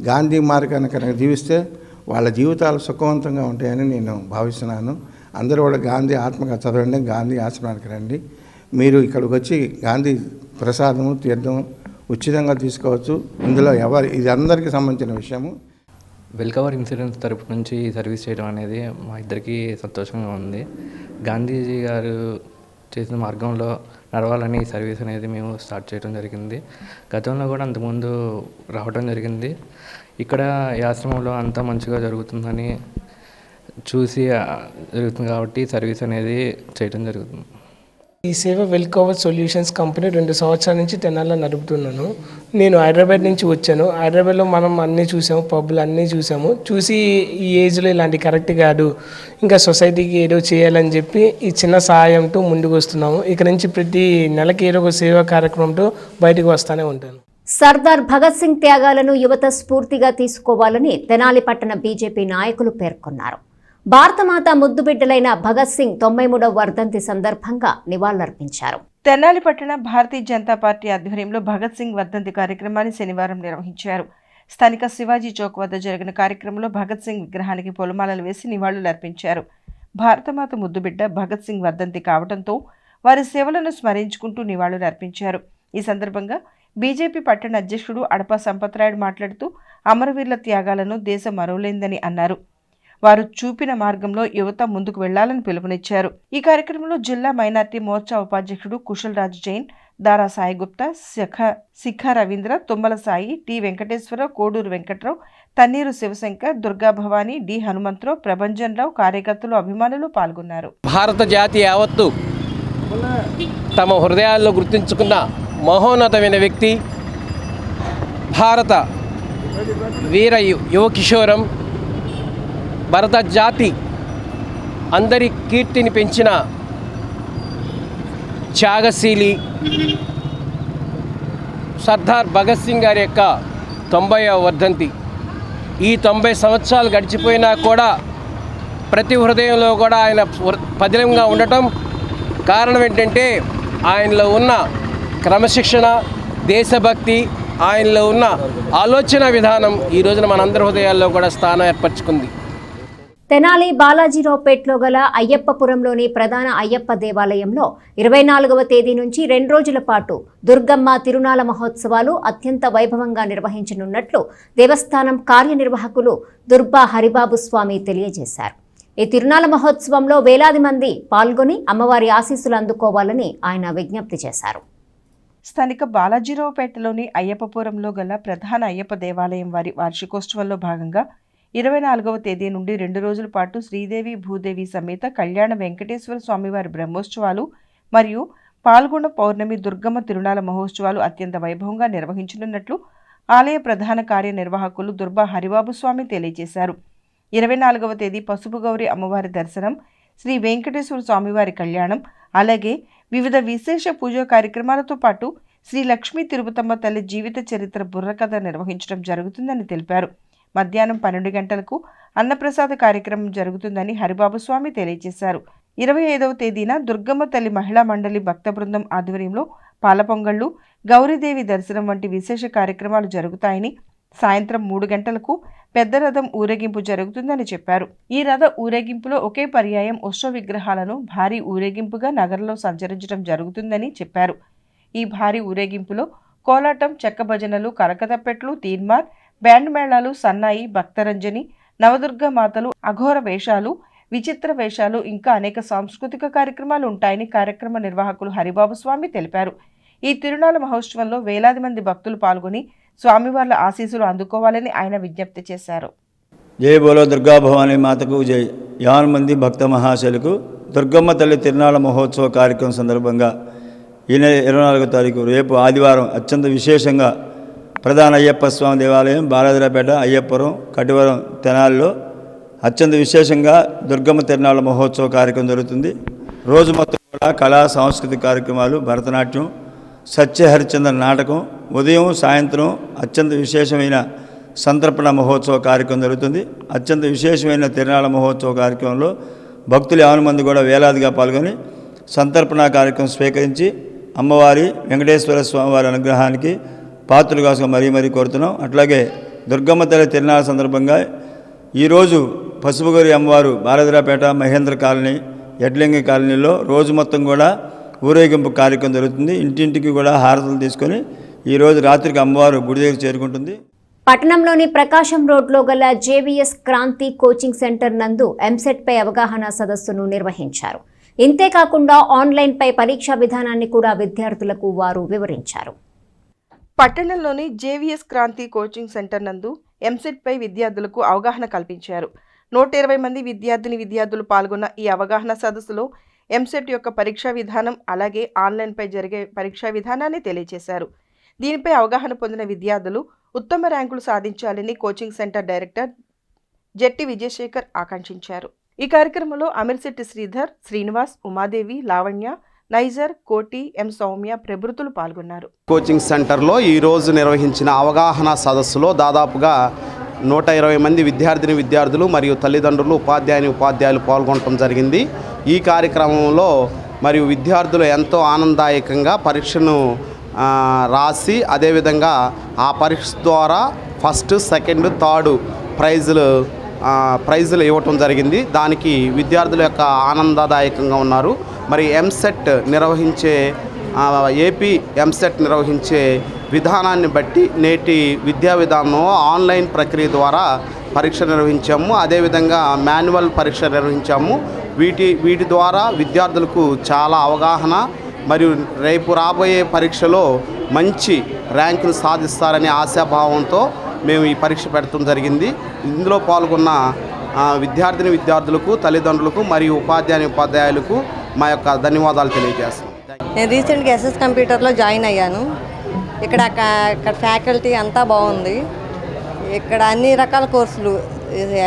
గాంధీ మార్గాన్ని కనుక జీవిస్తే వాళ్ళ జీవితాలు సుఖవంతంగా ఉంటాయని నేను భావిస్తున్నాను. అందరూ కూడా గాంధీ ఆత్మకథ చదవండి, గాంధీ ఆశ్రమానికి రండి. మీరు ఇక్కడికి వచ్చి గాంధీ ప్రసాదము, తీర్థం ఉచితంగా తీసుకోవచ్చు. ఇందులో ఇది అందరికీ సంబంధించిన విషయము. వెల్కవర్ ఇన్సూరెన్స్ తరపు నుంచి సర్వీస్ చేయడం అనేది మా ఇద్దరికీ సంతోషంగా ఉంది. గాంధీజీ గారు చేసిన మార్గంలో నడవాలని ఈ సర్వీస్ అనేది మేము స్టార్ట్ చేయడం జరిగింది. గతంలో కూడా అంతకుముందు రావడం జరిగింది. ఇక్కడ ఈ ఆశ్రమంలో అంతా మంచిగా జరుగుతుందని చూసి జరుగుతుంది కాబట్టి సర్వీస్ అనేది చేయడం జరుగుతుంది. ఈ సేవ వెల్కవర్ సొల్యూషన్స్ కంపెనీ 2 సంవత్సరాల నుంచి తెనాలిలో నడుపుతున్నాను. నేను హైదరాబాద్ నుంచి వచ్చాను. హైదరాబాద్లో మనం అన్నీ చూసాము, పబ్బులు అన్నీ చూసి ఈ ఏజ్లో ఇలాంటి కరెక్ట్ కాదు, ఇంకా సొసైటీకి ఏదో చేయాలని చెప్పి ఈ చిన్న సహాయంతో ముందుకు వస్తున్నాము. ఇక నుంచి ప్రతి నెలకి ఏదో ఒక సేవా కార్యక్రమంతో బయటకు వస్తూనే ఉంటాను. సర్దార్ భగత్ సింగ్ త్యాగాలను యువత స్ఫూర్తిగా తీసుకోవాలని తెనాలి పట్టణ బీజేపీ నాయకులు పేర్కొన్నారు. భారతమాత ముద్దుబిడ్డలైన భగత్ సింగ్ 93వ వర్ధంతి సందర్భంగా నివాళులర్పించారు. తెనాలి పట్టణ భారతీయ జనతా పార్టీ ఆధ్వర్యంలో భగత్ సింగ్ వర్ధంతి కార్యక్రమాన్ని శనివారం నిర్వహించారు. స్థానిక శివాజీ చౌక్ వద్ద జరిగిన కార్యక్రమంలో భగత్ సింగ్ విగ్రహానికి పూలమాలలు వేసి నివాళులర్పించారు. భారతమాత ముద్దుబిడ్డ భగత్ సింగ్ వర్ధంతి కావడంతో వారి సేవలను స్మరించుకుంటూ నివాళులర్పించారు. ఈ సందర్భంగా బీజేపీ పట్టణ అధ్యక్షుడు అడప సంపత్రాయుడు మాట్లాడుతూ అమరవీరుల త్యాగాలను దేశం మరువలేందని అన్నారు. వారు చూపిన మార్గంలో యువత ముందుకు వెళ్లాలని పిలుపునిచ్చారు. ఈ కార్యక్రమంలో జిల్లా మైనార్టీ మోర్చా ఉపాధ్యక్షుడు కుశల్ రాజ్ జైన్, దారా సాయి గుప్తా, శిఖ రవీంద్ర, తుమ్మల సాయి, టి వెంకటేశ్వరరావు, కోడూరు వెంకట్రావు, తన్నీరు శివశంకర్, దుర్గా భవానీ, డి హనుమంతరావు, ప్రభంజన్ రావు, కార్యకర్తలు, అభిమానులు పాల్గొన్నారు. భారత జాతి యావత్తు తమ హృదయాల్లో గుర్తుంచుకున్న మహోన్నతమైన వ్యక్తి, భారత వీర యువ కిషోరం, భారత జాతి అందరి కీర్తిని పెంచిన త్యాగశీలి సర్దార్ భగత్ సింగ్ గారి యొక్క 90వ వర్ధంతి. ఈ 90 సంవత్సరాలు గడిచిపోయినా కూడా ప్రతి హృదయంలో కూడా ఆయన పదిలంగా ఉండటం కారణం ఏంటంటే ఆయనలో ఉన్న క్రమశిక్షణ, దేశభక్తి, ఆయనలో ఉన్న ఆలోచన విధానం ఈ రోజున మనందరి హృదయాల్లో కూడా స్థానం ఏర్పరచుకుంది. తెనాలి బాలాజీరావుపేటలో గల అయ్యప్పపురంలోని ప్రధాన అయ్యప్ప దేవాలయంలో 24వ తేదీ నుంచి 2 రోజుల పాటు దుర్గమ్మ తిరునాళ మహోత్సవాలు అత్యంత వైభవంగా నిర్వహించనున్నట్లు దేవస్థానం కార్యనిర్వాహకులు దుర్బా హరిబాబు స్వామి తెలియజేశారు. ఈ తిరునాళ మహోత్సవంలో వేలాది మంది పాల్గొని అమ్మవారి ఆశీస్సులు అందుకోవాలని ఆయన విజ్ఞప్తి చేశారు. స్థానిక బాలాజీరావుపేటలోని అయ్యప్పపురంలో గల ప్రధాన అయ్యప్ప దేవాలయం వారి వార్షికోత్సవంలో భాగంగా 24వ తేదీ నుండి 2 రోజుల పాటు శ్రీదేవి భూదేవి సమేత కళ్యాణ వెంకటేశ్వర స్వామివారి బ్రహ్మోత్సవాలు మరియు పాల్గొన పౌర్ణమి దుర్గమ్మ తిరునాళ మహోత్సవాలు అత్యంత వైభవంగా నిర్వహించనున్నట్లు ఆలయ ప్రధాన కార్యనిర్వాహకులు దుర్బా హరిబాబు స్వామి తెలియజేశారు. 24వ తేదీ పసుపు గౌరి అమ్మవారి దర్శనం, శ్రీ వెంకటేశ్వర స్వామివారి కళ్యాణం, అలాగే వివిధ విశేష పూజా కార్యక్రమాలతో పాటు శ్రీ లక్ష్మీ తిరుపతమ్మ తల్లి జీవిత చరిత్ర బుర్రకథ నిర్వహించడం జరుగుతుందని తెలిపారు. మధ్యాహ్నం 12 గంటలకు అన్నప్రసాద కార్యక్రమం జరుగుతుందని హరిబాబు స్వామి తెలియజేశారు. 25వ తేదీన దుర్గమ్మ తల్లి మహిళా మండలి భక్త బృందం ఆధ్వర్యంలో పాలపొంగళ్ళు, గౌరీదేవి దర్శనం వంటి విశేష కార్యక్రమాలు జరుగుతాయని, సాయంత్రం 3 గంటలకు పెద్ద రథం ఊరేగింపు జరుగుతుందని చెప్పారు. ఈ రథ ఊరేగింపులో ఒకే పర్యాయం ఉత్సవ విగ్రహాలను భారీ ఊరేగింపుగా నగరంలో సంచరించడం జరుగుతుందని చెప్పారు. ఈ భారీ ఊరేగింపులో కోలాటం, చెక్క భజనలు, కరకతప్పెట్లు, తీన్మార్, బ్యాండ్ మేళాలు, సన్నాయి, భక్తరంజని, నవదుర్గ మాతలు, అఘోర వేషాలు, విచిత్ర వేషాలు ఇంకా అనేక సాంస్కృతిక కార్యక్రమాలు ఉంటాయని కార్యక్రమ నిర్వాహకులు హరిబాబు స్వామి తెలిపారు. ఈ తిరునాళ మహోత్సవంలో వేలాది మంది భక్తులు పాల్గొని స్వామివార్ల ఆశీస్సులు అందుకోవాలని ఆయన విజ్ఞప్తి చేశారు. జై బోలో దుర్గా భవానీ మాతకు జై. 50 మంది భక్త మహాశయులకు దుర్గమ్మ తల్లి తిరునాళ మహోత్సవ కార్యక్రమం సందర్భంగా ఈ నెల 24వ తారీఖు రేపు ఆదివారం అత్యంత విశేషంగా ప్రధాన అయ్యప్ప స్వామి దేవాలయం బాలాజీరావుపేట, అయ్యప్పపురం, కటివరం, తెనాలిలో అత్యంత విశేషంగా దుర్గమ్మ తిరునాళ మహోత్సవ కార్యక్రమం జరుగుతుంది. రోజు మొత్తం కూడా కళా సాంస్కృతిక కార్యక్రమాలు, భరతనాట్యం, సత్యహరిచంద్ర నాటకం, ఉదయం సాయంత్రం అత్యంత విశేషమైన సంతర్పణ మహోత్సవ కార్యక్రమం జరుగుతుంది. అత్యంత విశేషమైన తిరునాళ మహోత్సవ కార్యక్రమంలో భక్తులు 50 మంది కూడా వేలాదిగా పాల్గొని సంతర్పణ కార్యక్రమం స్వీకరించి అమ్మవారి వెంకటేశ్వర స్వామివారి అనుగ్రహానికి పాత్రలు కోసం మరీ కోరుతున్నాం. అట్లాగే దుర్గమ్మ తల్లి తిరునాళ సందర్భంగా ఈరోజు పసుపుగౌరి అమ్మవారు బాలాజీరావుపేట, మహేంద్ర కాలనీ, ఎడ్లింగి కాలనీలో రోజు మొత్తం కూడా ఊరేగింపు కార్యక్రమం జరుగుతుంది. ఇంటింటికి కూడా హారతులు తీసుకొని ఈరోజు రాత్రికి అమ్మవారు గుడి దగ్గర చేరుకుంటుంది. పట్టణంలోని ప్రకాశం రోడ్లో గల జేవీఎస్ క్రాంతి కోచింగ్ సెంటర్ నందు ఎంసెట్ పై అవగాహన సదస్సును నిర్వహించారు. ఇంతేకాకుండా ఆన్లైన్ పై పరీక్షా విధానాన్ని కూడా విద్యార్థులకు వారు వివరించారు. పట్టణంలోని జేవీఎస్ క్రాంతి కోచింగ్ సెంటర్ నందు ఎంసెట్ పై విద్యార్థులకు అవగాహన కల్పించారు. 120 మంది విద్యార్థులు పాల్గొన్న ఈ అవగాహన సదస్సులో ఎంసెట్ యొక్క పరీక్షా విధానం అలాగే ఆన్లైన్పై జరిగే పరీక్షా విధానాన్ని తెలియజేశారు. దీనిపై అవగాహన పొందిన విద్యార్థులు ఉత్తమ ర్యాంకులు సాధించాలని కోచింగ్ సెంటర్ డైరెక్టర్ జెట్టి విజయశేఖర్ ఆకాంక్షించారు. ఈ కార్యక్రమంలో అమీర్శెట్టి శ్రీధర్, శ్రీనివాస్, ఉమాదేవి, లావణ్య, నైజర్, కోటి, ఎం సౌమ్య ప్రభృతులు పాల్గొన్నారు. కోచింగ్ సెంటర్లో ఈరోజు నిర్వహించిన అవగాహన సదస్సులో దాదాపుగా 120 మంది విద్యార్థులు మరియు తల్లిదండ్రులు, ఉపాధ్యాయులు పాల్గొనడం జరిగింది. ఈ కార్యక్రమంలో మరియు విద్యార్థులు ఎంతో ఆనందదాయకంగా పరీక్షను రాసి అదేవిధంగా ఆ పరీక్ష ద్వారా ఫస్ట్, సెకండ్, థర్డ్ ప్రైజులు ఇవ్వటం జరిగింది. దానికి విద్యార్థుల యొక్క ఆనందదాయకంగా ఉన్నారు. మరి ఏపీ ఎంసెట్ నిర్వహించే విధానాన్ని బట్టి నేటి విద్యా విధానం ఆన్లైన్ ప్రక్రియ ద్వారా పరీక్ష నిర్వహించాము. అదేవిధంగా మాన్యువల్ పరీక్ష నిర్వహించాము. వీటి ద్వారా విద్యార్థులకు చాలా అవగాహన మరియు రేపు రాబోయే పరీక్షలో మంచి ర్యాంకులు సాధిస్తారనే ఆశాభావంతో మేము ఈ పరీక్ష పెట్టడం జరిగింది. ఇందులో పాల్గొన్న విద్యార్థులకు, తల్లిదండ్రులకు మరియు ఉపాధ్యాయులకు మా యొక్క ధన్యవాదాలు తెలియజేస్తాం. నేను రీసెంట్గా ఎస్ఎస్ కంప్యూటర్లో జాయిన్ అయ్యాను. ఇక్కడ ఫ్యాకల్టీ అంతా బాగుంది. ఇక్కడ అన్ని రకాల కోర్సులు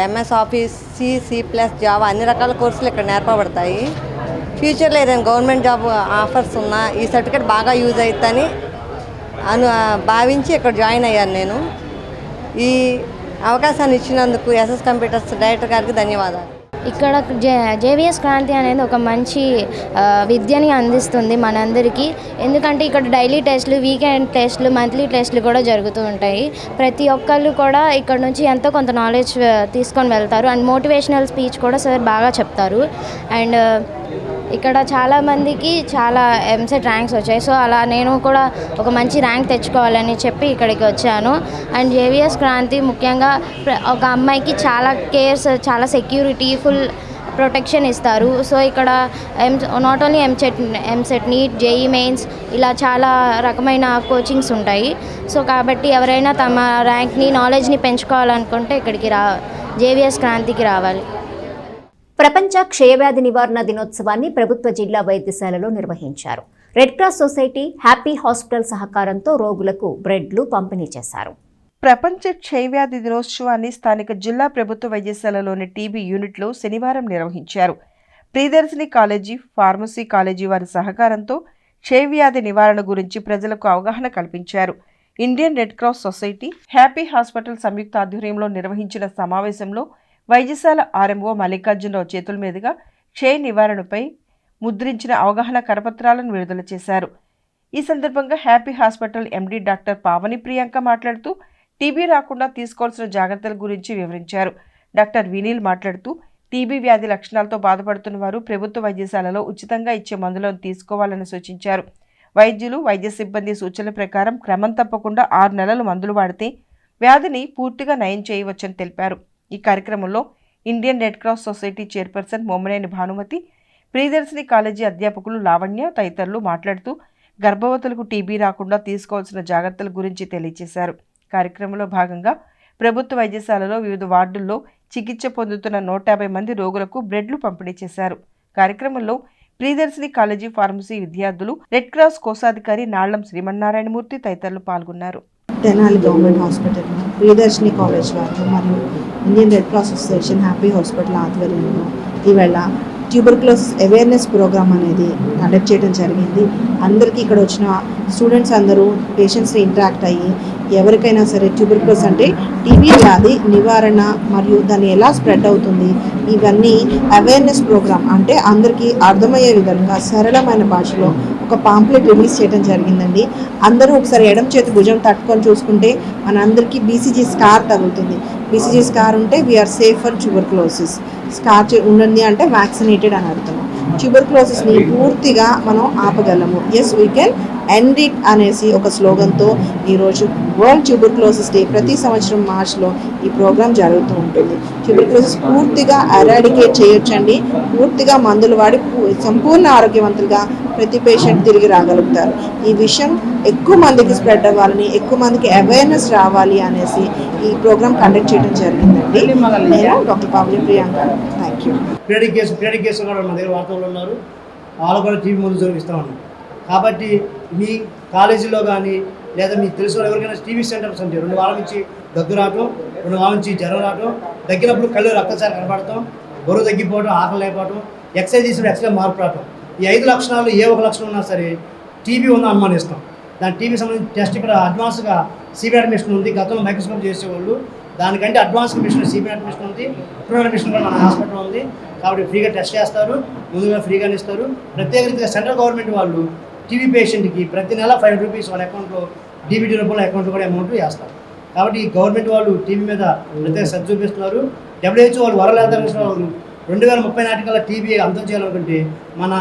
MS ఆఫీస్, C++, జావా అన్ని రకాల కోర్సులు ఇక్కడ నేర్పబడతాయి. ఫ్యూచర్లో ఏదైనా గవర్నమెంట్ జాబ్ ఆఫర్స్ ఉన్నా ఈ సర్టిఫికేట్ బాగా యూజ్ అవుతుందని భావించి ఇక్కడ జాయిన్ అయ్యాను. నేను ఈ అవకాశాన్ని ఇచ్చినందుకు ఎస్ఎస్ కంప్యూటర్స్ డైరెక్టర్ గారికి ధన్యవాదాలు. ఇక్కడ జేవిఎస్ క్రాంతి అనేది ఒక మంచి విద్యని అందిస్తుంది మనందరికీ. ఎందుకంటే ఇక్కడ డైలీ టెస్టులు, వీకెండ్ టెస్టులు, మంత్లీ టెస్టులు కూడా జరుగుతూ ఉంటాయి. ప్రతి ఒక్కళ్ళు కూడా ఇక్కడ నుంచి ఎంతో కొంత నాలెడ్జ్ తీసుకొని వెళ్తారు. అండ్ మోటివేషనల్ స్పీచ్ కూడా సార్ బాగా చెప్తారు. అండ్ ఇక్కడ చాలామందికి చాలా ఎంసెట్ ర్యాంక్స్ వచ్చాయి. సో అలా నేను కూడా ఒక మంచి ర్యాంక్ తెచ్చుకోవాలని చెప్పి ఇక్కడికి వచ్చాను. అండ్ జేవిఎస్ క్రాంతి ముఖ్యంగా ఒక అమ్మాయికి చాలా కేర్స్, చాలా సెక్యూరిటీ, ఫుల్ ప్రొటెక్షన్ ఇస్తారు. సో ఇక్కడ not only EAMCET, NEET, JEE mains ఇలా చాలా రకమైన కోచింగ్స్ ఉంటాయి. సో కాబట్టి ఎవరైనా తమ ర్యాంక్ని, నాలెడ్జ్ని పెంచుకోవాలనుకుంటే ఇక్కడికి జేవిఎస్ క్రాంతికి రావాలి. ప్రపంచ క్షయవ్యాధి నివారణ దినోత్సవాన్ని ప్రభుత్వ జిల్లా వైద్యశాలలో నిర్వహించారు. Red cross society, happy hospital సహకారంతో రోగులకు బ్రెడ్లు పంపిణీ చేశారు. ప్రపంచ క్షయవ్యాధి దినోత్సవాన్ని స్థానిక జిల్లా ప్రభుత్వ వైద్యశాలలోని టీబీ యూనిట్లో శనివారం నిర్వహించారు. ప్రియదర్శిని కాలేజీ, ఫార్మసీ కాలేజీ వారి సహకారంతో క్షయవ్యాధి నివారణ గురించి ప్రజలకు అవగాహన కల్పించారు. Indian red cross society, happy hospital సంయుక్త ఆధ్వర్యంలో నిర్వహించిన సమావేశంలో వైద్యశాల ఆర్ఎంఓ మల్లికార్జునరావు చేతుల మీదుగా క్షయ నివారణపై ముద్రించిన అవగాహన కరపత్రాలను విడుదల చేశారు. ఈ సందర్భంగా happy hospital MD doctor Pavani Priyanka మాట్లాడుతూ టీబీ రాకుండా తీసుకోవాల్సిన జాగ్రత్తల గురించి వివరించారు. డాక్టర్ వినీల్ మాట్లాడుతూ టీబీ వ్యాధి లక్షణాలతో బాధపడుతున్న వారు ప్రభుత్వ వైద్యశాలలో ఉచితంగా ఇచ్చే మందులను తీసుకోవాలని సూచించారు. వైద్యులు, వైద్య సిబ్బంది సూచనల ప్రకారం క్రమం తప్పకుండా 6 నెలలు మందులు వాడితే వ్యాధిని పూర్తిగా నయం చేయవచ్చని తెలిపారు. ఈ కార్యక్రమంలో Indian red cross society chairperson Momaneni Bhanumathi, Priyadarshini college అధ్యాపకులు లావణ్య తదితరులు మాట్లాడుతూ గర్భవతులకు టీబీ రాకుండా తీసుకోవాల్సిన జాగ్రత్తల గురించి తెలియజేశారు. కార్యక్రమంలో భాగంగా ప్రభుత్వ వైద్యశాలలో వివిధ వార్డుల్లో చికిత్స పొందుతున్న 150 మంది రోగులకు బ్రెడ్లు పంపిణీ చేశారు. కార్యక్రమంలో ప్రియదర్శిని కాలేజీ ఫార్మసీ విద్యార్థులు, రెడ్ క్రాస్ కోశాధికారి నాళ్లం శ్రీమన్నారాయణమూర్తి తదితరులు పాల్గొన్నారు. Tenali government hospital, Priyadarshini college వారు మరియు Indian red cross association happy hospital ఆధ్వర్యంలో ఈవేళ ట్యూబర్క్లోసిస్ అవేర్నెస్ ప్రోగ్రామ్ అనేది కండక్ట్ చేయడం జరిగింది. అందరికీ ఇక్కడ వచ్చిన స్టూడెంట్స్ అందరూ పేషెంట్స్ని ఇంటరాక్ట్ అయ్యి ఎవరికైనా సరే ట్యూబర్క్లోసిస్ అంటే టీబీ వ్యాధి నివారణ మరియు దాన్ని ఎలా స్ప్రెడ్ అవుతుంది ఇవన్నీ అవేర్నెస్ ప్రోగ్రామ్ అంటే అందరికీ అర్థమయ్యే విధంగా సరళమైన భాషలో ఒక పాంప్లెట్ రిలీజ్ చేయడం జరిగిందండి. అందరూ ఒకసారి ఎడమ చేతి భుజం తట్టుకొని చూసుకుంటే మన అందరికీ బీసీజీ స్కార్ తగులుతుంది. బీసీజీ స్కార్ ఉంటే we are safe for tuberculosis. Scar ఉండండి అంటే వ్యాక్సినేటెడ్ అని అర్థం. ట్యూబర్క్లోసిస్ని పూర్తిగా మనం ఆపగలము. Yes we can end it అనేసి ఒక స్లోగన్తో ఈరోజు వరల్డ్ ట్యూబర్క్లోసిస్ డే ప్రతి సంవత్సరం మార్చ్లో ఈ ప్రోగ్రాం జరుగుతూ ఉంటుంది. ట్యూబర్క్లోసిస్ పూర్తిగా ఎరాడికేట్ చేయొచ్చండి. పూర్తిగా మందులు వాడి సంపూర్ణ ఆరోగ్యవంతులుగా ప్రతి పేషెంట్ తిరిగి రాగలుగుతారు. ఈ విషయం ఎక్కువ మందికి స్ప్రెడ్ అవ్వాలని, ఎక్కువ మందికి అవేర్నెస్ రావాలి అనేసి ఈ ప్రోగ్రామ్ కండక్ట్ చేయడం జరిగిందండి. నేను doctor Pavani Priyanka. Thank you. ప్లేడింగ్ కేసు కూడా మన దగ్గర వార్తలు ఉన్నారు. వాళ్ళు కూడా టీవీ ముందు చూపిస్తూ ఉన్నాం. కాబట్టి మీ కాలేజీలో కానీ లేదా మీకు తెలిసిన ఎవరికైనా టీవీ సెంటర్స్ ఉంటాయి. 2 వారాల నుంచి దగ్గు రావటం, 2 వారాల నుంచి జ్వరం రావటం, దగ్గినప్పుడు కళ్ళు రక్తచారం కనపడటం, బరువు తగ్గిపోవడం, ఆకలి లేకపోవడం, ఎక్సర్సైజ్ చేసిన ఎక్సర్సైజ్ మార్పు రావటం, ఈ 5 లక్షణాలు ఏ ఒక లక్షణం ఉన్నా సరే టీబీ ఉందని అనుమానిస్తాం. దాని టీబీ సంబంధించి టెస్ట్ ఇక్కడ అడ్వాన్స్గా సిబిఆర్ మిషన్ ఉంది. గతంలో మైక్రోస్కోప్ చేసేవాళ్ళు, దానికంటే అడ్వాన్స్ మిషన్ సిబిఆర్ మిషన్ ఉంది. ప్రోనర్ మిషన్ కూడా మన హాస్పిటల్ ఉంది. కాబట్టి ఫ్రీగా టెస్ట్ చేస్తారు, ముందుగా ఫ్రీగానే ఇస్తారు. ప్రత్యేకంగా సెంట్రల్ గవర్నమెంట్ వాళ్ళు టీబీ పేషెంట్కి ప్రతి నెల 5 రూపీస్ వాళ్ళ అకౌంట్లో డీబీటీ రూపంలో అకౌంట్లో కూడా అమౌంట్ వేస్తారు. కాబట్టి ఈ గవర్నమెంట్ వాళ్ళు టీబీ మీద ప్రత్యేక శ్రద్ధ చూపిస్తున్నారు. WHO వాళ్ళు వరల్డ్ హెల్త్ ఆర్గనైజేషన్ వాళ్ళు 2030 నాటికల్లా టీబీ అంతం చేయాలనుకుంటే మన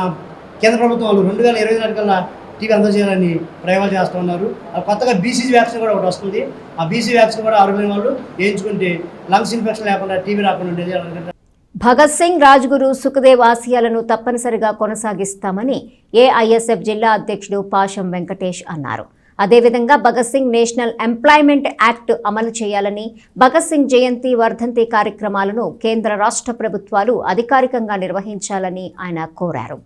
కేంద్ర ప్రభుత్వం వాళ్ళు 2020 నాటికల్లా టీబీ అంతం చేయాలని ప్రయోగాలు చేస్తూ ఉన్నారు. కొత్తగా BCG వ్యాక్సిన్ కూడా ఒకటి వస్తుంది. ఆ BCG వ్యాక్సిన్ కూడా ఆరోగ్యమైన వాళ్ళు వేయించుకుంటే లంగ్స్ ఇన్ఫెక్షన్ లేకుండా టీబీ రాకుండా ఉండేది. భగత్ సింగ్, రాజ్గురు, సుఖదేవ్ ఆశయాలను తప్పనిసరిగా కొనసాగిస్తామని ఏఐఎస్ఎఫ్ జిల్లా అధ్యక్షుడు పాషం వెంకటేష్ అన్నారు. అదేవిధంగా Bhagat Singh national employment act అమలు చేయాలని, భగత్ సింగ్ జయంతి, వర్ధంతి కార్యక్రమాలను కేంద్ర రాష్ట్ర ప్రభుత్వాలు అధికారికంగా నిర్వహించాలని ఆయన కోరారు.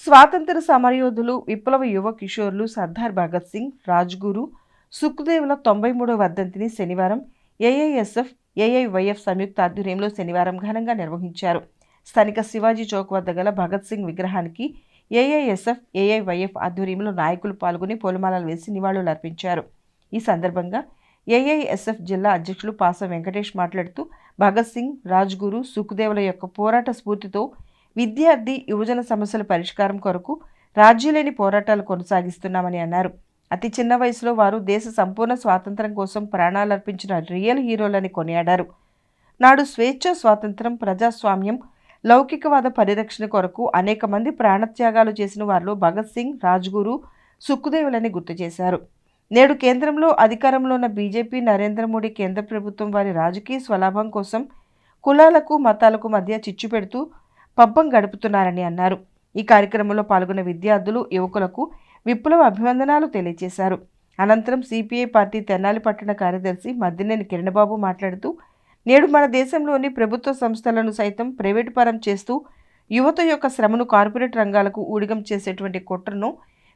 స్వాతంత్ర సమరయోధులు, విప్లవ యువ కిషోర్లు సర్దార్ భగత్ సింగ్, రాజ్గురు, సుఖ్దేవ్ల 93వ వర్ధంతిని శనివారం ఏఐఎస్ఎఫ్, ఏఐవైఎఫ్ సంయుక్త ఆధ్వర్యంలో శనివారం ఘనంగా నిర్వహించారు. స్థానిక శివాజీ చౌక్ వద్ద గల భగత్ సింగ్ విగ్రహానికి ఏఐఎస్ఎఫ్, ఏఐవైఎఫ్ ఆధ్వర్యంలో నాయకులు పాల్గొని పూలమాలలు వేసి నివాళులు అర్పించారు. ఈ సందర్భంగా ఏఐఎస్ఎఫ్ జిల్లా అధ్యక్షులు పాసం వెంకటేష్ మాట్లాడుతూ, భగత్ సింగ్, రాజ్గురు, సుఖ్దేవ్ల యొక్క పోరాట స్ఫూర్తితో విద్యార్థి, యువజన సమస్యల పరిష్కారం కొరకు రాజ్యలేని పోరాటాలు కొనసాగిస్తున్నామని అన్నారు. అతి చిన్న వయసులో వారు దేశ సంపూర్ణ స్వాతంత్ర్యం కోసం ప్రాణాలర్పించిన రియల్ హీరోలని కొనియాడారు. నాడు స్వేచ్ఛ, స్వాతంత్రం, ప్రజాస్వామ్యం, లౌకికవాద పరిరక్షణ కొరకు అనేక మంది ప్రాణత్యాగాలు చేసిన వారిలో భగత్ సింగ్, రాజ్గురు, సుఖ్దేవులని గుర్తు చేశారు. నేడు కేంద్రంలో అధికారంలో ఉన్న బీజేపీ, నరేంద్ర మోడీ కేంద్ర ప్రభుత్వం వారి రాజకీయ స్వలాభం కోసం కులాలకు, మతాలకు మధ్య చిచ్చు పెడుతూ పబ్బం గడుపుతున్నారని అన్నారు. ఈ కార్యక్రమంలో పాల్గొన్న విద్యార్థులు, యువకులకు విప్లవ అభివందనాలు తెలియజేశారు. అనంతరం సిపిఐ పార్టీ తెనాలి పట్టణ కార్యదర్శి మద్దినేని కిరణబాబు మాట్లాడుతూ, నేడు మన దేశంలోని ప్రభుత్వ సంస్థలను సైతం ప్రైవేటు పరం చేస్తూ యువత యొక్క శ్రమను కార్పొరేట్ రంగాలకు ఊడిగం చేసేటువంటి కుట్రను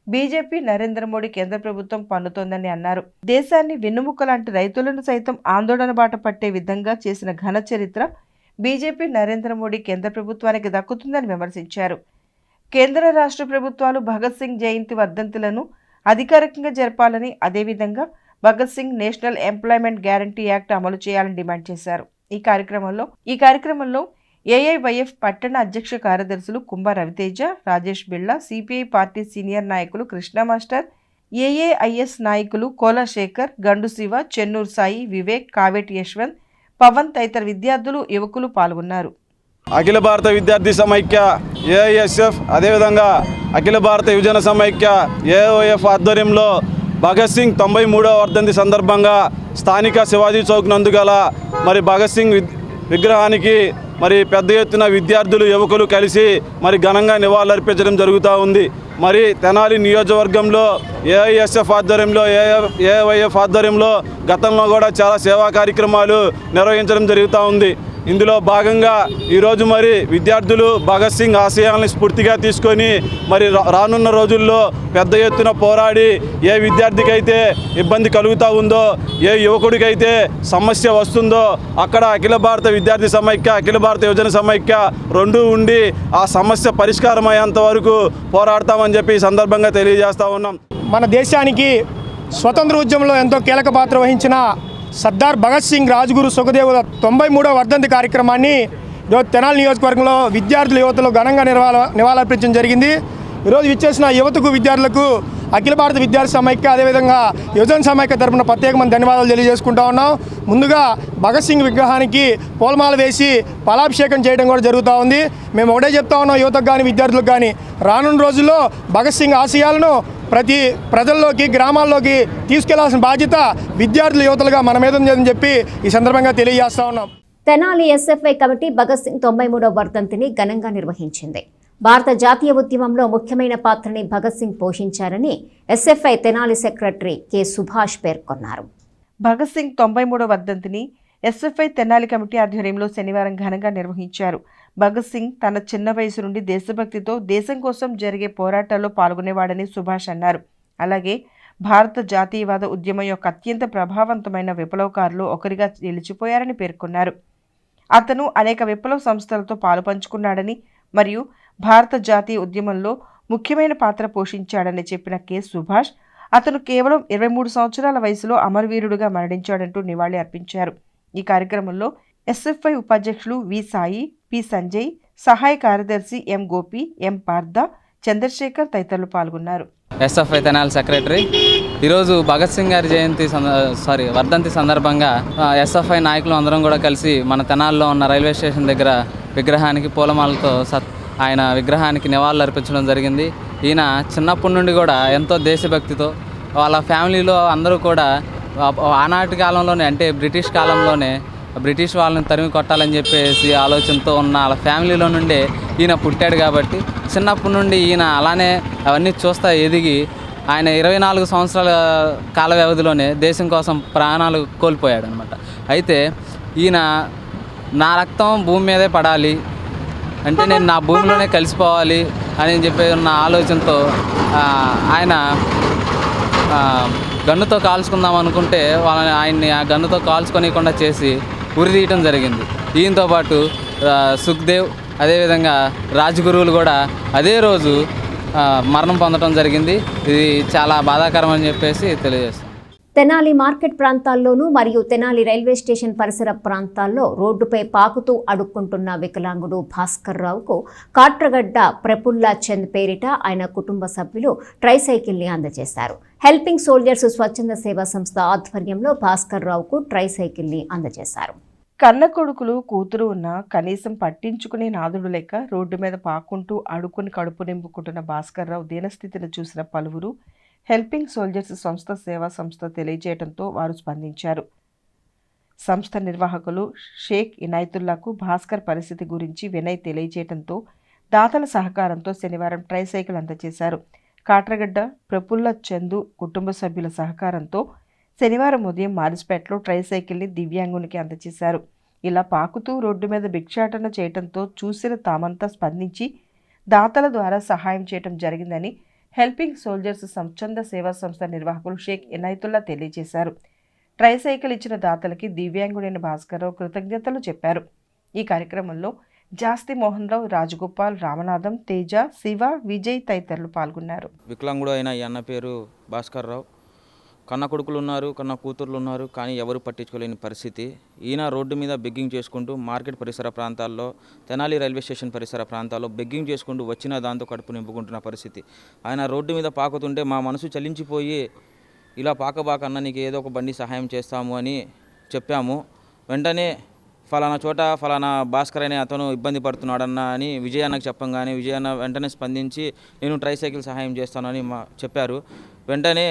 బీజేపీ, నరేంద్ర మోడీ కేంద్ర ప్రభుత్వం పన్నుతోందని అన్నారు. దేశాన్ని వెన్నుముక్క లాంటి రైతులను సైతం ఆందోళన బాట పట్టే విధంగా చేసిన ఘన చరిత్ర బీజేపీ, నరేంద్ర మోడీ కేంద్ర ప్రభుత్వానికి దక్కుతుందని విమర్శించారు. కేంద్ర రాష్ట్ర ప్రభుత్వాలు భగత్ సింగ్ జయంతి, వర్ధంతులను అధికారికంగా జరపాలని, అదేవిధంగా Bhagat Singh national employment guarantee act అమలు చేయాలని డిమాండ్ చేశారు. ఈ కార్యక్రమంలో ఏఐవైఎఫ్ పట్టణ అధ్యక్ష కార్యదర్శులు కుంభ రవితేజ, రాజేష్ బిళ్ళ, సిపిఐ పార్టీ సీనియర్ నాయకులు కృష్ణ మాస్టర్, ఏఏఐఎస్ నాయకులు కోలా శేఖర్, గండు శివ, చెన్నూరు సాయి, వివేక్, కావేటి యశ్వంత్, పవన్ తదితర విద్యార్థులు, యువకులు పాల్గొన్నారు. అఖిల భారత విద్యార్థి సమైక్య ఏఐఎస్ఎఫ్, అదేవిధంగా అఖిల భారత యువజన సమైక్య ఏఓఎఫ్ ఆధ్వర్యంలో భగత్ సింగ్ 93వ వర్ధంతి సందర్భంగా స్థానిక శివాజీ చౌక్ నందు గల మరి భగత్ సింగ్ విగ్రహానికి మరి పెద్ద ఎత్తున విద్యార్థులు, యువకులు కలిసి మరి ఘనంగా నివాళులర్పించడం జరుగుతూ ఉంది. మరి తెనాలి నియోజకవర్గంలో ఏఐఎస్ఎఫ్ ఆధ్వర్యంలో, ఏఐవైఎఫ్ ఆధ్వర్యంలో గతంలో కూడా చాలా సేవా కార్యక్రమాలు నిర్వహించడం జరుగుతూ ఉంది. ఇందులో భాగంగా ఈరోజు మరి విద్యార్థులు భగత్ సింగ్ ఆశయాలను స్ఫూర్తిగా తీసుకొని మరి రానున్న రోజుల్లో పెద్ద ఎత్తున పోరాడి ఏ విద్యార్థికైతే ఇబ్బంది కలుగుతూ ఉందో, ఏ యువకుడికైతే సమస్య వస్తుందో అక్కడ అఖిల భారత విద్యార్థి సమైక్య, అఖిల భారత యువజన సమైక్య రెండూ ఉండి ఆ సమస్య పరిష్కారం అయ్యేంత వరకు పోరాడతామని చెప్పి ఈ సందర్భంగా తెలియజేస్తూ ఉన్నాం. మన దేశానికి స్వతంత్ర ఉద్యమంలో ఎంతో కీలక పాత్ర వహించిన సర్దార్ భగత్ సింగ్, రాజ్గురు, సుఖదేవుల 93వ వర్ధంతి కార్యక్రమాన్ని ఈరోజు తెనాలి నియోజకవర్గంలో విద్యార్థుల, యువతలు ఘనంగా నివాళులర్పించడం జరిగింది. ఈరోజు విచ్చేసిన యువతకు, విద్యార్థులకు అఖిల భారత విద్యార్థి సమైక్య, అదేవిధంగా యువజన సమైక్య తరపున ప్రత్యేకమైన ధన్యవాదాలు తెలియజేసుకుంటా ఉన్నాం. ముందుగా భగత్ సింగ్ విగ్రహానికి పూలమాల వేసి ఫలాభిషేకం చేయడం కూడా జరుగుతూ ఉంది. మేము ఒకటే చెప్తా ఉన్నాం, యువతకు కానీ విద్యార్థులకు కానీ రానున్న రోజుల్లో భగత్ సింగ్ ఆశయాలను ప్రతి ప్రజల్లోకి, గ్రామాల్లోకి తీసుకెళ్లాల్సిన బాధ్యత విద్యార్థుల, యువతలుగా మన మీద ఉందని చెప్పి ఈ సందర్భంగా తెలియజేస్తా ఉన్నాం. తెనాలి ఎస్ఎఫ్ఐ కమిటీ భగత్ సింగ్ 93వ వర్ధంతిని ఘనంగా నిర్వహించింది. భారత జాతీయ ఉద్యమంలో ముఖ్యమైన పాత్రని భగత్ సింగ్ పోషించారని SFI Tenali secretary K Subhash పేర్కొన్నారు. భగత్ సింగ్ 93వ వర్ధంతిని ఎస్ఎఫ్ఐ తెనాలి కమిటీ ఆధ్వర్యంలో శనివారం ఘనంగా నిర్వహించారు. భగత్ సింగ్ తన చిన్న వయసు నుండి దేశభక్తితో దేశం కోసం జరిగే పోరాటాల్లో పాల్గొనేవాడని సుభాష్ అన్నారు. అలాగే భారత జాతీయవాద ఉద్యమం యొక్క అత్యంత ప్రభావవంతమైన విప్లవకారులు ఒకరిగా నిలిచిపోయారని పేర్కొన్నారు. అతను అనేక విప్లవ సంస్థలతో పాలుపంచుకున్నాడని మరియు భారత జాతీయ ఉద్యమంలో ముఖ్యమైన పాత్ర పోషించాడని చెప్పిన కె. సుభాష్ అతను కేవలం 23 సంవత్సరాల వయసులో అమరవీరుడుగా మరణించాడంటూ నివాళి అర్పించారు. ఈ కార్యక్రమంలో ఎస్ఎఫ్ఐ ఉపాధ్యక్షులు వి. సాయి, పి. సంజయ్, సహాయ కార్యదర్శి ఎం. గోపి, ఎం. పార్ద, చంద్రశేఖర్ తదితరులు పాల్గొన్నారు. SFI Tenali secretary. ఈరోజు భగత్ సింగ్ గారి వర్ధంతి సందర్భంగా ఎస్ఎఫ్ఐ నాయకులు అందరం కూడా కలిసి మన తెనాలిలో ఉన్న రైల్వే స్టేషన్ దగ్గర విగ్రహానికి పూలమాలతో ఆయన విగ్రహానికి నివాళులు అర్పించడం జరిగింది. ఈయన చిన్నప్పటి నుండి కూడా ఎంతో దేశభక్తితో వాళ్ళ ఫ్యామిలీలో అందరూ కూడా ఆనాటి కాలంలోనే అంటే బ్రిటిష్ కాలంలోనే బ్రిటిష్ వాళ్ళని తరిమి కొట్టాలని చెప్పేసి ఆలోచనతో ఉన్న వాళ్ళ ఫ్యామిలీలో నుండే ఈయన పుట్టాడు. కాబట్టి చిన్నప్పటి నుండి ఈయన అలానే అవన్నీ చూస్తా ఎదిగి ఆయన 24 సంవత్సరాల కాల వ్యవధిలోనే దేశం కోసం ప్రాణాలు కోల్పోయాడు అనమాట. అయితే ఈయన నా రక్తం భూమి మీదే పడాలి అంటే నేను నా భూమిలోనే కలిసిపోవాలి అని చెప్పి ఉన్న ఆలోచనతో ఆయన గన్నుతో కాల్చుకుందాం అనుకుంటే ఆయన్ని ఆ గన్నుతో కాల్చుకోనికుండా చేసి ఉరి తీయటం జరిగింది. ఈయనతో పాటు సుఖ్దేవ్ అదేవిధంగా రాజగురువులు కూడా అదే రోజు మరణం పొందడం జరిగింది. ఇది చాలా బాధాకరం అని చెప్పేసి తెలియజేస్తాం. తెనాలి మార్కెట్ ప్రాంతాల్లోనూ మరియు తెనాలి రైల్వే స్టేషన్ పరిసర ప్రాంతాల్లో రోడ్డుపై పాకుతూ అడుక్కుంటున్న వికలాంగుడు భాస్కర్ రావుకు కాట్రగడ్డ ప్రఫుల్లా చంద్ పేరిట ఆయన కుటుంబ సభ్యులు ట్రైసైకిల్ని అందజేశారు. హెల్పింగ్ సోల్జర్స్ స్వచ్ఛంద సేవా సంస్థ ఆధ్వర్యంలో భాస్కర్ రావుకు ట్రైసైకిల్ని అందజేశారు. కన్న కొడుకులు కూతురు ఉన్నా కనీసం పట్టించుకునే నాదుడు లేక రోడ్డు మీద పాకుంటూ అడుక్కుని కడుపు నింపుకుంటున్న భాస్కర్ రావు దీనస్థితిని చూసిన పలువురు హెల్పింగ్ సోల్జర్స్ సేవా సంస్థ తెలియజేయడంతో వారు స్పందించారు. సంస్థ నిర్వాహకులు షేక్ ఇనాయతుల్లాకు భాస్కర్ పరిస్థితి గురించి వినయ్ తెలియజేయడంతో దాతల సహకారంతో శనివారం ట్రైసైకిల్ అందజేశారు. కాట్రగడ్డ ప్రఫుల్ల చందు కుటుంబ సభ్యుల సహకారంతో శనివారం ఉదయం మారిస్పేటలో ట్రైసైకిల్ని దివ్యాంగునికి అందజేశారు. ఇలా పాకుతూ రోడ్డు మీద భిక్షాటన చేయడంతో చూసిన తామంతా స్పందించి దాతల ద్వారా సహాయం చేయడం జరిగిందని హెల్పింగ్ సోల్జర్స్ స్వచ్ఛంద సేవా సంస్థ నిర్వాహకులు షేక్ ఇనాయతుల్లా తెలియజేశారు. ట్రైసైకిల్ ఇచ్చిన దాతలకి దివ్యాంగుడైన భాస్కర్రావు కృతజ్ఞతలు చెప్పారు. ఈ కార్యక్రమంలో జాస్తి మోహన్ రావు, రాజగోపాల్, రామనాథం, తేజ, శివ, విజయ్ తదితరులు పాల్గొన్నారు. వికలాంగుడు అయిన ఈ అన్న పేరు భాస్కర్ రావు. కన్న కొడుకులు ఉన్నారు, కన్న కూతుర్లు ఉన్నారు, కానీ ఎవరు పట్టించుకోలేని పరిస్థితి. ఈయన రోడ్డు మీద బెగ్గింగ్ చేసుకుంటూ మార్కెట్ పరిసర ప్రాంతాల్లో, తెనాలి రైల్వే స్టేషన్ పరిసర ప్రాంతాల్లో బెగ్గింగ్ చేసుకుంటూ వచ్చిన దాంతో కడుపు నింపుకుంటున్న పరిస్థితి. ఆయన రోడ్డు మీద పాకుతుంటే మా మనసు చలించిపోయి ఇలా పాకబాకన్నా నీకు ఏదో ఒక బండి సహాయం చేస్తాము అని చెప్పాము. వెంటనే ఫలానా చోట ఫలానా భాస్కర్ అనే అతను ఇబ్బంది పడుతున్నాడన్న అని విజయన్నకు చెప్పంగానే విజయన్న వెంటనే స్పందించి నేను ట్రైసైకిల్ సహాయం చేస్తానని చెప్పారు. వెంటనే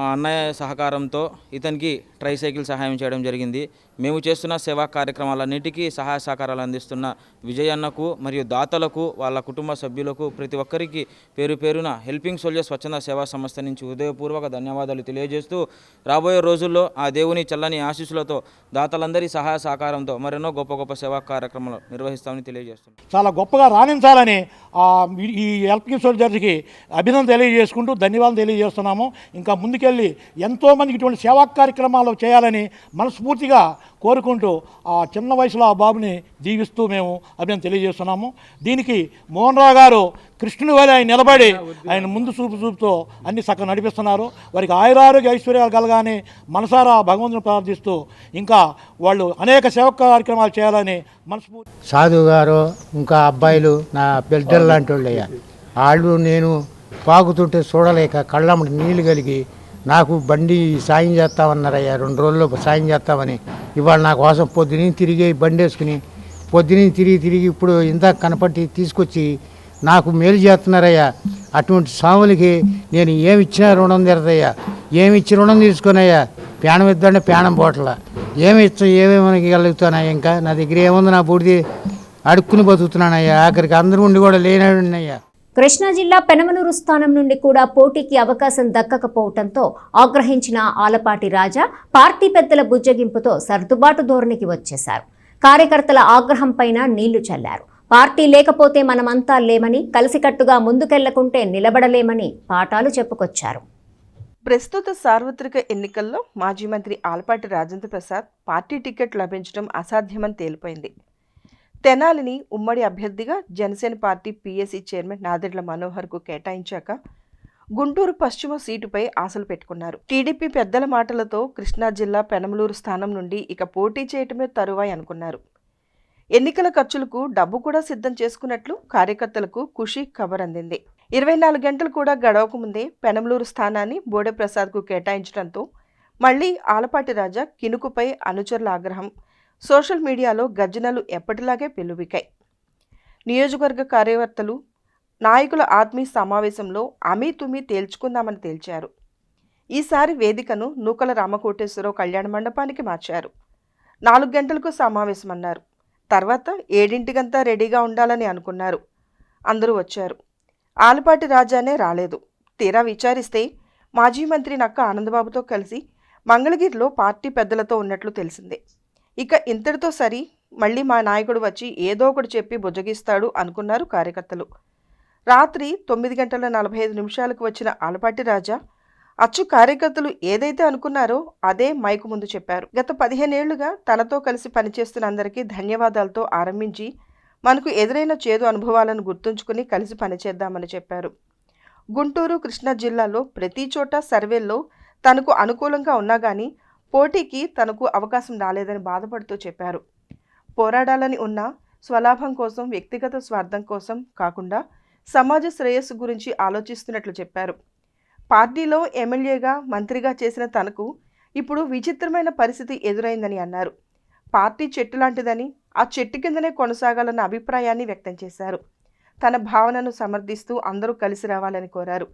అన్నయ్య సహకారంతో ఇతనికి ట్రైసైకిల్ సహాయం చేయడం జరిగింది. మేము చేస్తున్న సేవా కార్యక్రమాలన్నిటికీ సహాయ సహకారాలు అందిస్తున్న విజయన్నకు మరియు దాతలకు, వాళ్ళ కుటుంబ సభ్యులకు, ప్రతి ఒక్కరికి పేరు పేరున హెల్పింగ్ సోల్జర్స్ స్వచ్ఛంద సేవా సంస్థ నుంచి హృదయపూర్వక ధన్యవాదాలు తెలియజేస్తూ రాబోయే రోజుల్లో ఆ దేవుని చల్లని ఆశీస్సులతో దాతలందరి సహాయ సహకారంతో మరెన్నో గొప్ప గొప్ప సేవా కార్యక్రమాలు నిర్వహిస్తామని తెలియజేస్తున్నాం. చాలా గొప్పగా రాణించాలని ఈ హెల్పింగ్ సోల్జర్స్కి అభినందన తెలియజేసుకుంటూ ధన్యవాదాలు తెలియజేస్తున్నాము. ఇంకా ముందుకెళ్ళి ఎంతోమందికి ఇటువంటి సేవా కార్యక్రమాలు చేయాలని మనస్ఫూర్తిగా కోరుకుంటూ ఆ చిన్న వయసులో ఆ బాబుని దీవిస్తూ మేము అభినందన తెలియజేస్తున్నాము. దీనికి మోహన్ రావు గారు కృష్ణుని వలె ఆయన నిలబడి ఆయన ముందు చూపుతో అన్ని చక్కగా నడిపిస్తున్నారు. వారికి ఆయురారోగ్య ఐశ్వర్యాలు కలగానే మనసారా భగవంతుని ప్రార్థిస్తూ ఇంకా వాళ్ళు అనేక సేవా కార్యక్రమాలు చేయాలని మనస్ఫూర్తి. సాధు గారు ఇంకా అబ్బాయిలు నా బిడ్డలు లాంటి వాళ్ళు అయ్యా, వాళ్ళు నేను పాకుతుంటే చూడలేక కళ్ళమ్మటి నీళ్ళు కలిగి నాకు బండి సాయం చేస్తామన్నారయ్యా, 2 రోజుల్లో సాయం చేస్తామని. ఇవాళ నా కోసం పొద్దున తిరిగి బండి వేసుకుని పొద్దున తిరిగి ఇప్పుడు ఇంత కనపట్టి తీసుకొచ్చి నాకు మేలు చేస్తున్నారయ్యా. అటువంటి స్వాములకి నేను ఏమి ఇచ్చినా రుణం తీరదయ్యా. ఏమి ఇచ్చి రుణం తీసుకున్నాయ్యా, ప్రాణం ఇద్దంటే ప్రాణం పోట్ల ఏమేమి గలుగుతానయ్యా. ఇంకా నా దగ్గర ఏముంది, నా బూడిది అడుక్కుని బతుకుతున్నానయ్యా. ఆఖరికి అందరూ ఉండి కూడా లేనయ్యా. కృష్ణా జిల్లా పెనమలూరు స్థానం నుండి కూడా పోటీకి అవకాశం దక్కకపోవడంతో ఆగ్రహించిన ఆలపాటి రాజా పార్టీ పెద్దల బుజ్జగింపుతో సర్దుబాటు ధోరణికి వచ్చేశారు. కార్యకర్తల ఆగ్రహం పైన నీళ్లు చల్లారు. పార్టీ లేకపోతే మనమంతా లేమని, కలిసికట్టుగా ముందుకెళ్లకుంటే నిలబడలేమని పాఠాలు చెప్పుకొచ్చారు. ప్రస్తుత సార్వత్రిక ఎన్నికల్లో మాజీ మంత్రి ఆలపాటి రాజేంద్ర ప్రసాద్ పార్టీ టికెట్ లభించడం అసాధ్యమని తేలిపోయింది. తెనాలిని ఉమ్మడి అభ్యర్థిగా Janasena party PSC chairman Nadendla మనోహర్కు కేటాయించాక గుంటూరు పశ్చిమ సీటుపై ఆశలు పెట్టుకున్నారు. టీడీపీ పెద్దల మాటలతో కృష్ణా జిల్లా పెనమలూరు స్థానం నుండి ఇక పోటీ చేయటమే తరువాయి అనుకున్నారు. ఎన్నికల ఖర్చులకు డబ్బు కూడా సిద్ధం చేసుకున్నట్లు కార్యకర్తలకు ఖుషీ ఖబర్ అందింది. 24 గంటలు కూడా గడవకముందే పెనమలూరు స్థానాన్ని బోడే ప్రసాద్కు కేటాయించడంతో మళ్లీ ఆలపాటి రాజా కినుకుపై అనుచరుల ఆగ్రహం, సోషల్ మీడియాలో గర్జనలు ఎప్పటిలాగే పెల్లుబికాయి. నియోజకవర్గ కార్యకర్తలు నాయకుల ఆత్మీయ సమావేశంలో అమీతుమీ తేల్చుకుందామని తేల్చారు. ఈసారి వేదికను నూకల రామకోటేశ్వరరావు కళ్యాణ మండపానికి మార్చారు. 4 గంటలకు సమావేశమన్నారు. తర్వాత 7 రెడీగా ఉండాలని అనుకున్నారు. అందరూ వచ్చారు. ఆలపాటి రాజానే రాలేదు. తీరా విచారిస్తే మాజీ మంత్రి నక్క ఆనందబాబుతో కలిసి మంగళగిరిలో పార్టీ పెద్దలతో ఉన్నట్లు తెలిసిందే. ఇక ఇంతటితో సరి, మళ్ళీ మా నాయకుడు వచ్చి ఏదో ఒకటి చెప్పి బుజ్జగిస్తాడు అనుకున్నారు కార్యకర్తలు. రాత్రి 9:45 వచ్చిన ఆలపాటి రాజా అచ్చు కార్యకర్తలు ఏదైతే అనుకున్నారో అదే మైకు ముందు చెప్పారు. గత 15 ఏళ్లుగా తనతో కలిసి పనిచేస్తున్న అందరికీ ధన్యవాదాలతో ఆరంభించి మనకు ఎదురైన చేదు అనుభవాలను గుర్తుంచుకుని కలిసి పనిచేద్దామని చెప్పారు. గుంటూరు, కృష్ణా జిల్లాలో ప్రతి చోట సర్వేల్లో తనకు అనుకూలంగా ఉన్నా కానీ పోటీకి తనకు అవకాశం రాలేదని బాధపడుతూ చెప్పారు. పోరాడాలని ఉన్నా స్వలాభం కోసం, వ్యక్తిగత స్వార్థం కోసం కాకుండా సమాజ శ్రేయస్సు గురించి ఆలోచిస్తున్నట్లు చెప్పారు. పార్టీలో ఎమ్మెల్యేగా, మంత్రిగా చేసిన తనకు ఇప్పుడు విచిత్రమైన పరిస్థితి ఎదురైందని అన్నారు. పార్టీ చెట్టు లాంటిదని, ఆ చెట్టు కిందనే కొనసాగాలన్న అభిప్రాయాన్ని వ్యక్తం చేశారు. తన భావనను సమర్థిస్తూ అందరూ కలిసి రావాలని కోరారు.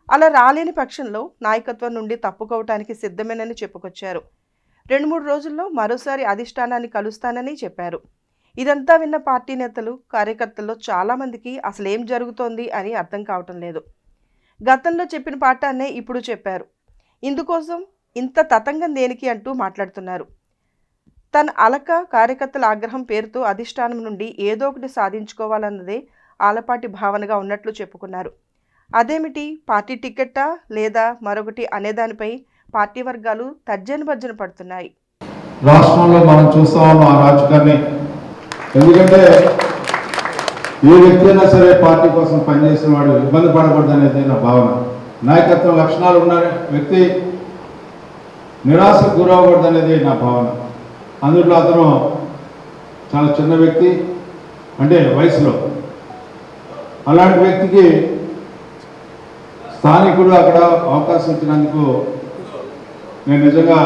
అలా రాలేని పక్షంలో నాయకత్వం నుండి తప్పుకోవటానికి సిద్ధమేనని చెప్పుకొచ్చారు. 2-3 రోజుల్లో మరోసారి అధిష్టానాన్ని కలుస్తానని చెప్పారు. ఇదంతా విన్న పార్టీ నేతలు, కార్యకర్తల్లో చాలామందికి అసలేం జరుగుతోంది అని అర్థం కావటం లేదు. గతంలో చెప్పిన పాఠాన్నే ఇప్పుడు చెప్పారు. ఇందుకోసం ఇంత తతంగం దేనికి అంటూ మాట్లాడుతున్నారు. తన అలక, కార్యకర్తల ఆగ్రహం పేరుతో అధిష్టానం నుండి ఏదో ఒకటి సాధించుకోవాలన్నదే ఆలపాటి భావనగా ఉన్నట్లు చెప్పుకున్నారు. అదేమిటి, పార్టీ టికెట్టా లేదా మరొకటి అనేదానిపై పార్టీ వర్గాలు తర్జన భర్జన పడుతున్నాయి. రాష్ట్రంలో మనం చూస్తా ఉన్నాం ఆ రాజకీయాన్ని. ఎందుకంటే ఏ వ్యక్తి అయినా సరే పార్టీ కోసం పనిచేసిన వాడు ఇబ్బంది పడకూడదు అనేది నా భావన. నాయకత్వ లక్షణాలు ఉన్న వ్యక్తి నిరాశకు గురవకూడదు అనేది నా భావన. అందులో అతను చాలా చిన్న వ్యక్తి, అంటే వయసులో. అలాంటి వ్యక్తికి స్థానికుడు అక్కడ అవకాశం ఇచ్చినందుకు నేను నిజంగా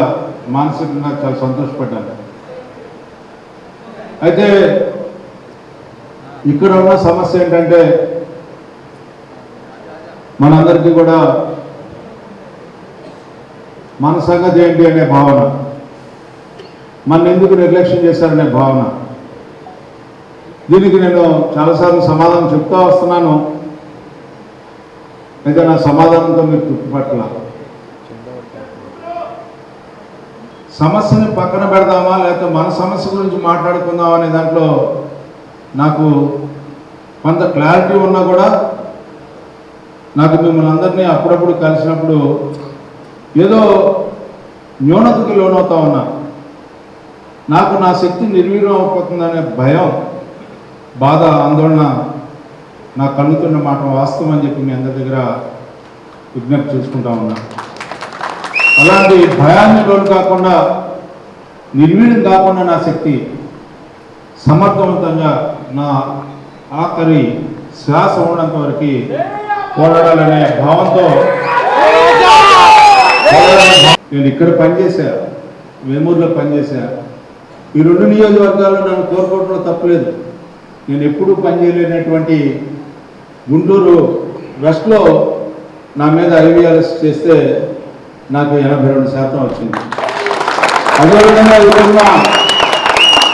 మానసికంగా చాలా సంతోషపడ్డాను. అయితే ఇక్కడ ఉన్న సమస్య ఏంటంటే మనందరికీ కూడా మన సంగతి ఏంటి అనే భావన, మన ఎందుకు నిర్లక్ష్యం చేశారనే భావన. దీనికి నేను చాలాసార్లు సమాధానం చెప్తూ వస్తున్నాను. అయితే నా సమాధానంతో మీరు తృప్తిపట్ల. సమస్యని పక్కన పెడదామా లేకపోతే మన సమస్య గురించి మాట్లాడుకుందామా అనే దాంట్లో నాకు కొంత క్లారిటీ ఉన్నా కూడా నాకు మిమ్మల్ని అందరినీ అప్పుడప్పుడు కలిసినప్పుడు ఏదో న్యూనతకి లోనవుతా ఉన్నా. నాకు నా శక్తి నిర్వీర్యం అయిపోతుందనే భయం, బాధ, ఆందోళన నాకు కలుగుతున్న మాట వాస్తవం అని చెప్పి మీ అందరి దగ్గర విజ్ఞప్తి చేసుకుంటా ఉన్నా. అలాంటి భయాన్ని లోను కాకుండా, నిర్వీర్యం కాకుండా నా శక్తి సమర్థవంతంగా నా ఆఖరి శ్వాస ఉన్నంత వరకు పోరాడాలనే భావంతో నేను ఇక్కడ పనిచేశా, వేమూరులో పనిచేశా. ఈ 2 నియోజకవర్గాల్లో నన్ను కోరుకోవడంలో తప్పలేదు. నేను ఎప్పుడూ పనిచేయలేనటువంటి గుంటూరు వెస్ట్లో నా మీద ఐవీఆర్ఎస్ చేస్తే నాకు 82% వచ్చింది. అదేవిధంగా ఇప్పుడున్న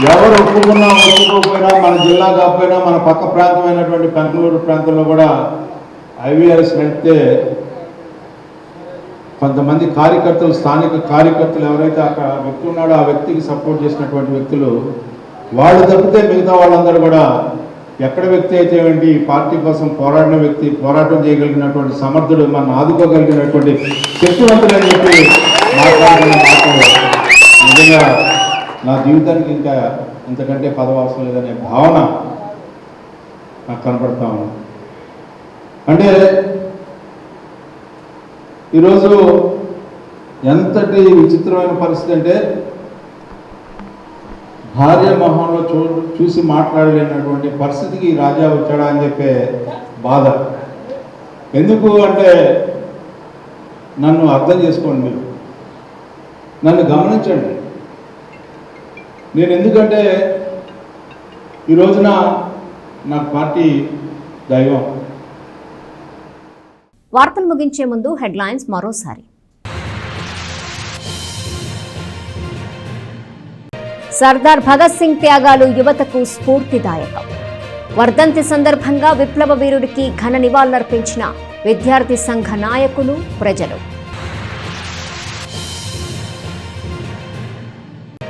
ఎవరు ఒప్పుకున్నా ఒప్పుకోకపోయినా మన జిల్లా కాకపోయినా మన పక్క ప్రాంతమైనటువంటి పెనకలూరు ప్రాంతంలో కూడా ఐవీఆర్ఎస్ నడిపితే కొంతమంది కార్యకర్తలు, స్థానిక కార్యకర్తలు ఎవరైతే అక్కడ వ్యక్తి ఉన్నాడో ఆ వ్యక్తికి సపోర్ట్ చేసినటువంటి వ్యక్తులు వాళ్ళు తప్పితే మిగతా వాళ్ళందరూ కూడా ఎక్కడ వ్యక్తి అయితే ఏంటి పార్టీ కోసం పోరాడిన వ్యక్తి, పోరాటం చేయగలిగినటువంటి సమర్థుడు, మన ఆదుకోగలిగినటువంటి శక్తివంతులు అని చెప్పి మాట్లాడుతున్న నిజంగా నా జీవితానికి ఇంకా ఇంతకంటే పదవి అవసరం లేదనే భావన నాకు కనపడతా ఉంది. అంటే ఈరోజు ఎంతటి విచిత్రమైన పరిస్థితి అంటే భార్య మొహంలో చూసి మాట్లాడలేనటువంటి పరిస్థితికి రాజా వచ్చాడా అని చెప్పే బాధ. ఎందుకు అంటే నన్ను అర్థం చేసుకోండి, మీరు నన్ను గమనించండి. నేను ఎందుకంటే ఈ రోజున నాకు పార్టీ దైవం. వార్తలు ముగించే ముందు హెడ్లైన్స్ మరోసారి. సర్దార్ భగత్ సింగ్ త్యాగాలు యువతకు స్ఫూర్తిదాయకం. వర్ధంతి సందర్భంగా విప్లవ వీరుడికి ఘన నివాళులర్పించిన విద్యార్థి సంఘ నాయకులు, ప్రజలు.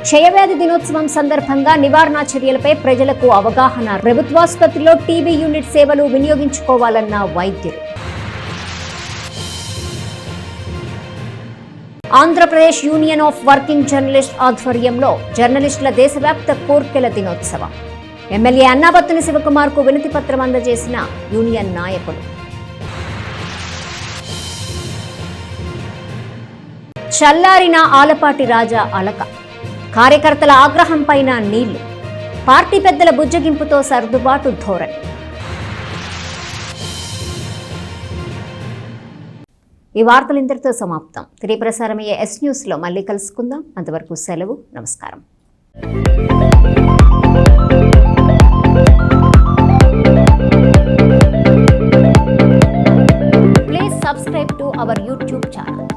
క్షయవ్యాధి దినోత్సవం సందర్భంగా నివారణా చర్యలపై ప్రజలకు అవగాహన. ప్రభుత్వాసుపత్రిలో టీబీ యూనిట్ సేవలు వినియోగించుకోవాలన్న వైద్యులు. Andhra Pradesh union of working journalist ఆధ్వర్యంలో జర్నలిస్టుల దేశవ్యాప్త కోర్కెల దినోత్సవం. ఎమ్మెల్యే అన్నాబత్తుని శివకుమార్ కు వినతి పత్రం అందజేసిన యూనియన్ నాయకులు. చల్లారిన ఆలపాటి రాజా అలక. కార్యకర్తల ఆగ్రహంపైన నీళ్లు. పార్టీ పెద్దల బుజ్జగింపుతో సర్దుబాటు ధోరణి. ఈ వార్తలు ఇంతటితో సమాప్తం. తిరిగి ప్రసారమయ్యే ఎస్ న్యూస్ లో మళ్ళీ కలుసుకుందాం. అంతవరకు సెలవు. నమస్కారం. Please subscribe to our YouTube channel.